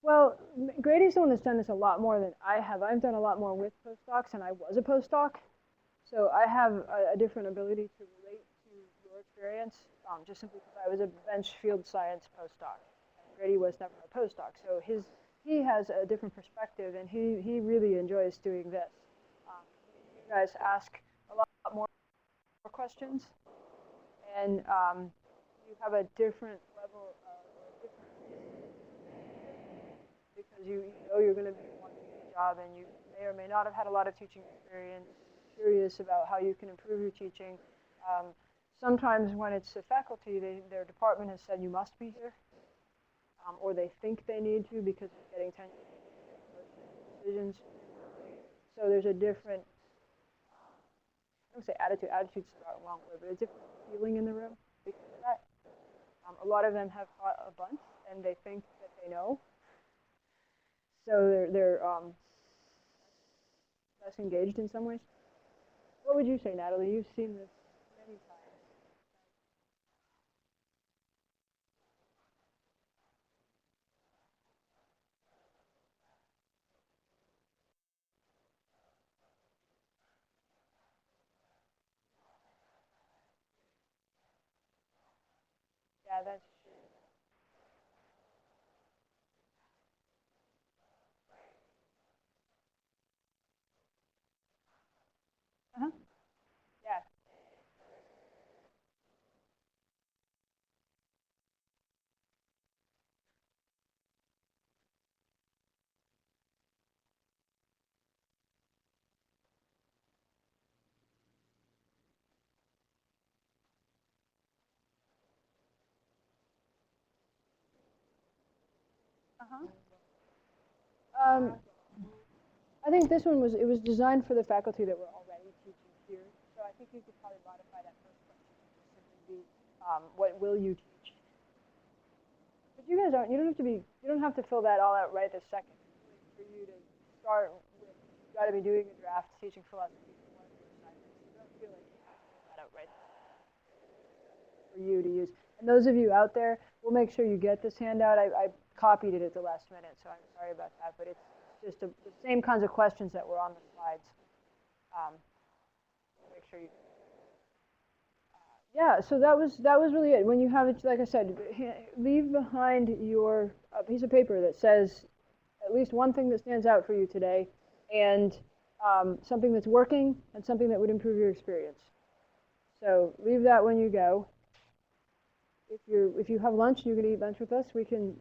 Well, Grady's the one that's done this a lot more than I have. I've done a lot more with postdocs, and I was a postdoc. So I have a different ability to relate to your experience, just simply because I was a bench field science postdoc. Grady was never a postdoc, so he has a different perspective, and he really enjoys doing this. You guys ask a lot more questions, and you have a different level of different because you know you're going to be wanting a job, and you may or may not have had a lot of teaching experience. Curious about how you can improve your teaching. Sometimes when it's a faculty, their department has said you must be here, or they think they need to because of getting tenure decisions. So there's a different, I don't say attitude, attitude's the wrong word, but a different feeling in the room because of that. A lot of them have taught a bunch, and they think that they know. So they're less engaged in some ways. What would you say, Natalie? You've seen this many times. Yeah, that's true. Uh-huh. Yeah. Uh-huh. Um, I think this one it was designed for the faculty that were already teaching here. So I think you could probably modify that first question to simply be, what will you teach? But you don't have to you don't have to fill that all out right this second. It's really for you to start with, you've got to be doing a draft teaching philosophy for one of your assignments. You don't feel like you have to fill that out right for you to use. And those of you out there, we'll make sure you get this handout. I copied it at the last minute, so I'm sorry about that. But it's just the same kinds of questions that were on the slides. Make sure you Yeah, so that was really it. When you have it, like I said, leave behind your piece of paper that says at least one thing that stands out for you today, and something that's working and something that would improve your experience. So leave that when you go. If you have lunch, you can eat lunch with us. We can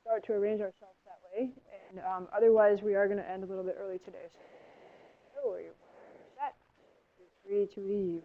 start to arrange ourselves that way. And otherwise, we are going to end a little bit early today. So, are you set? You're free to leave.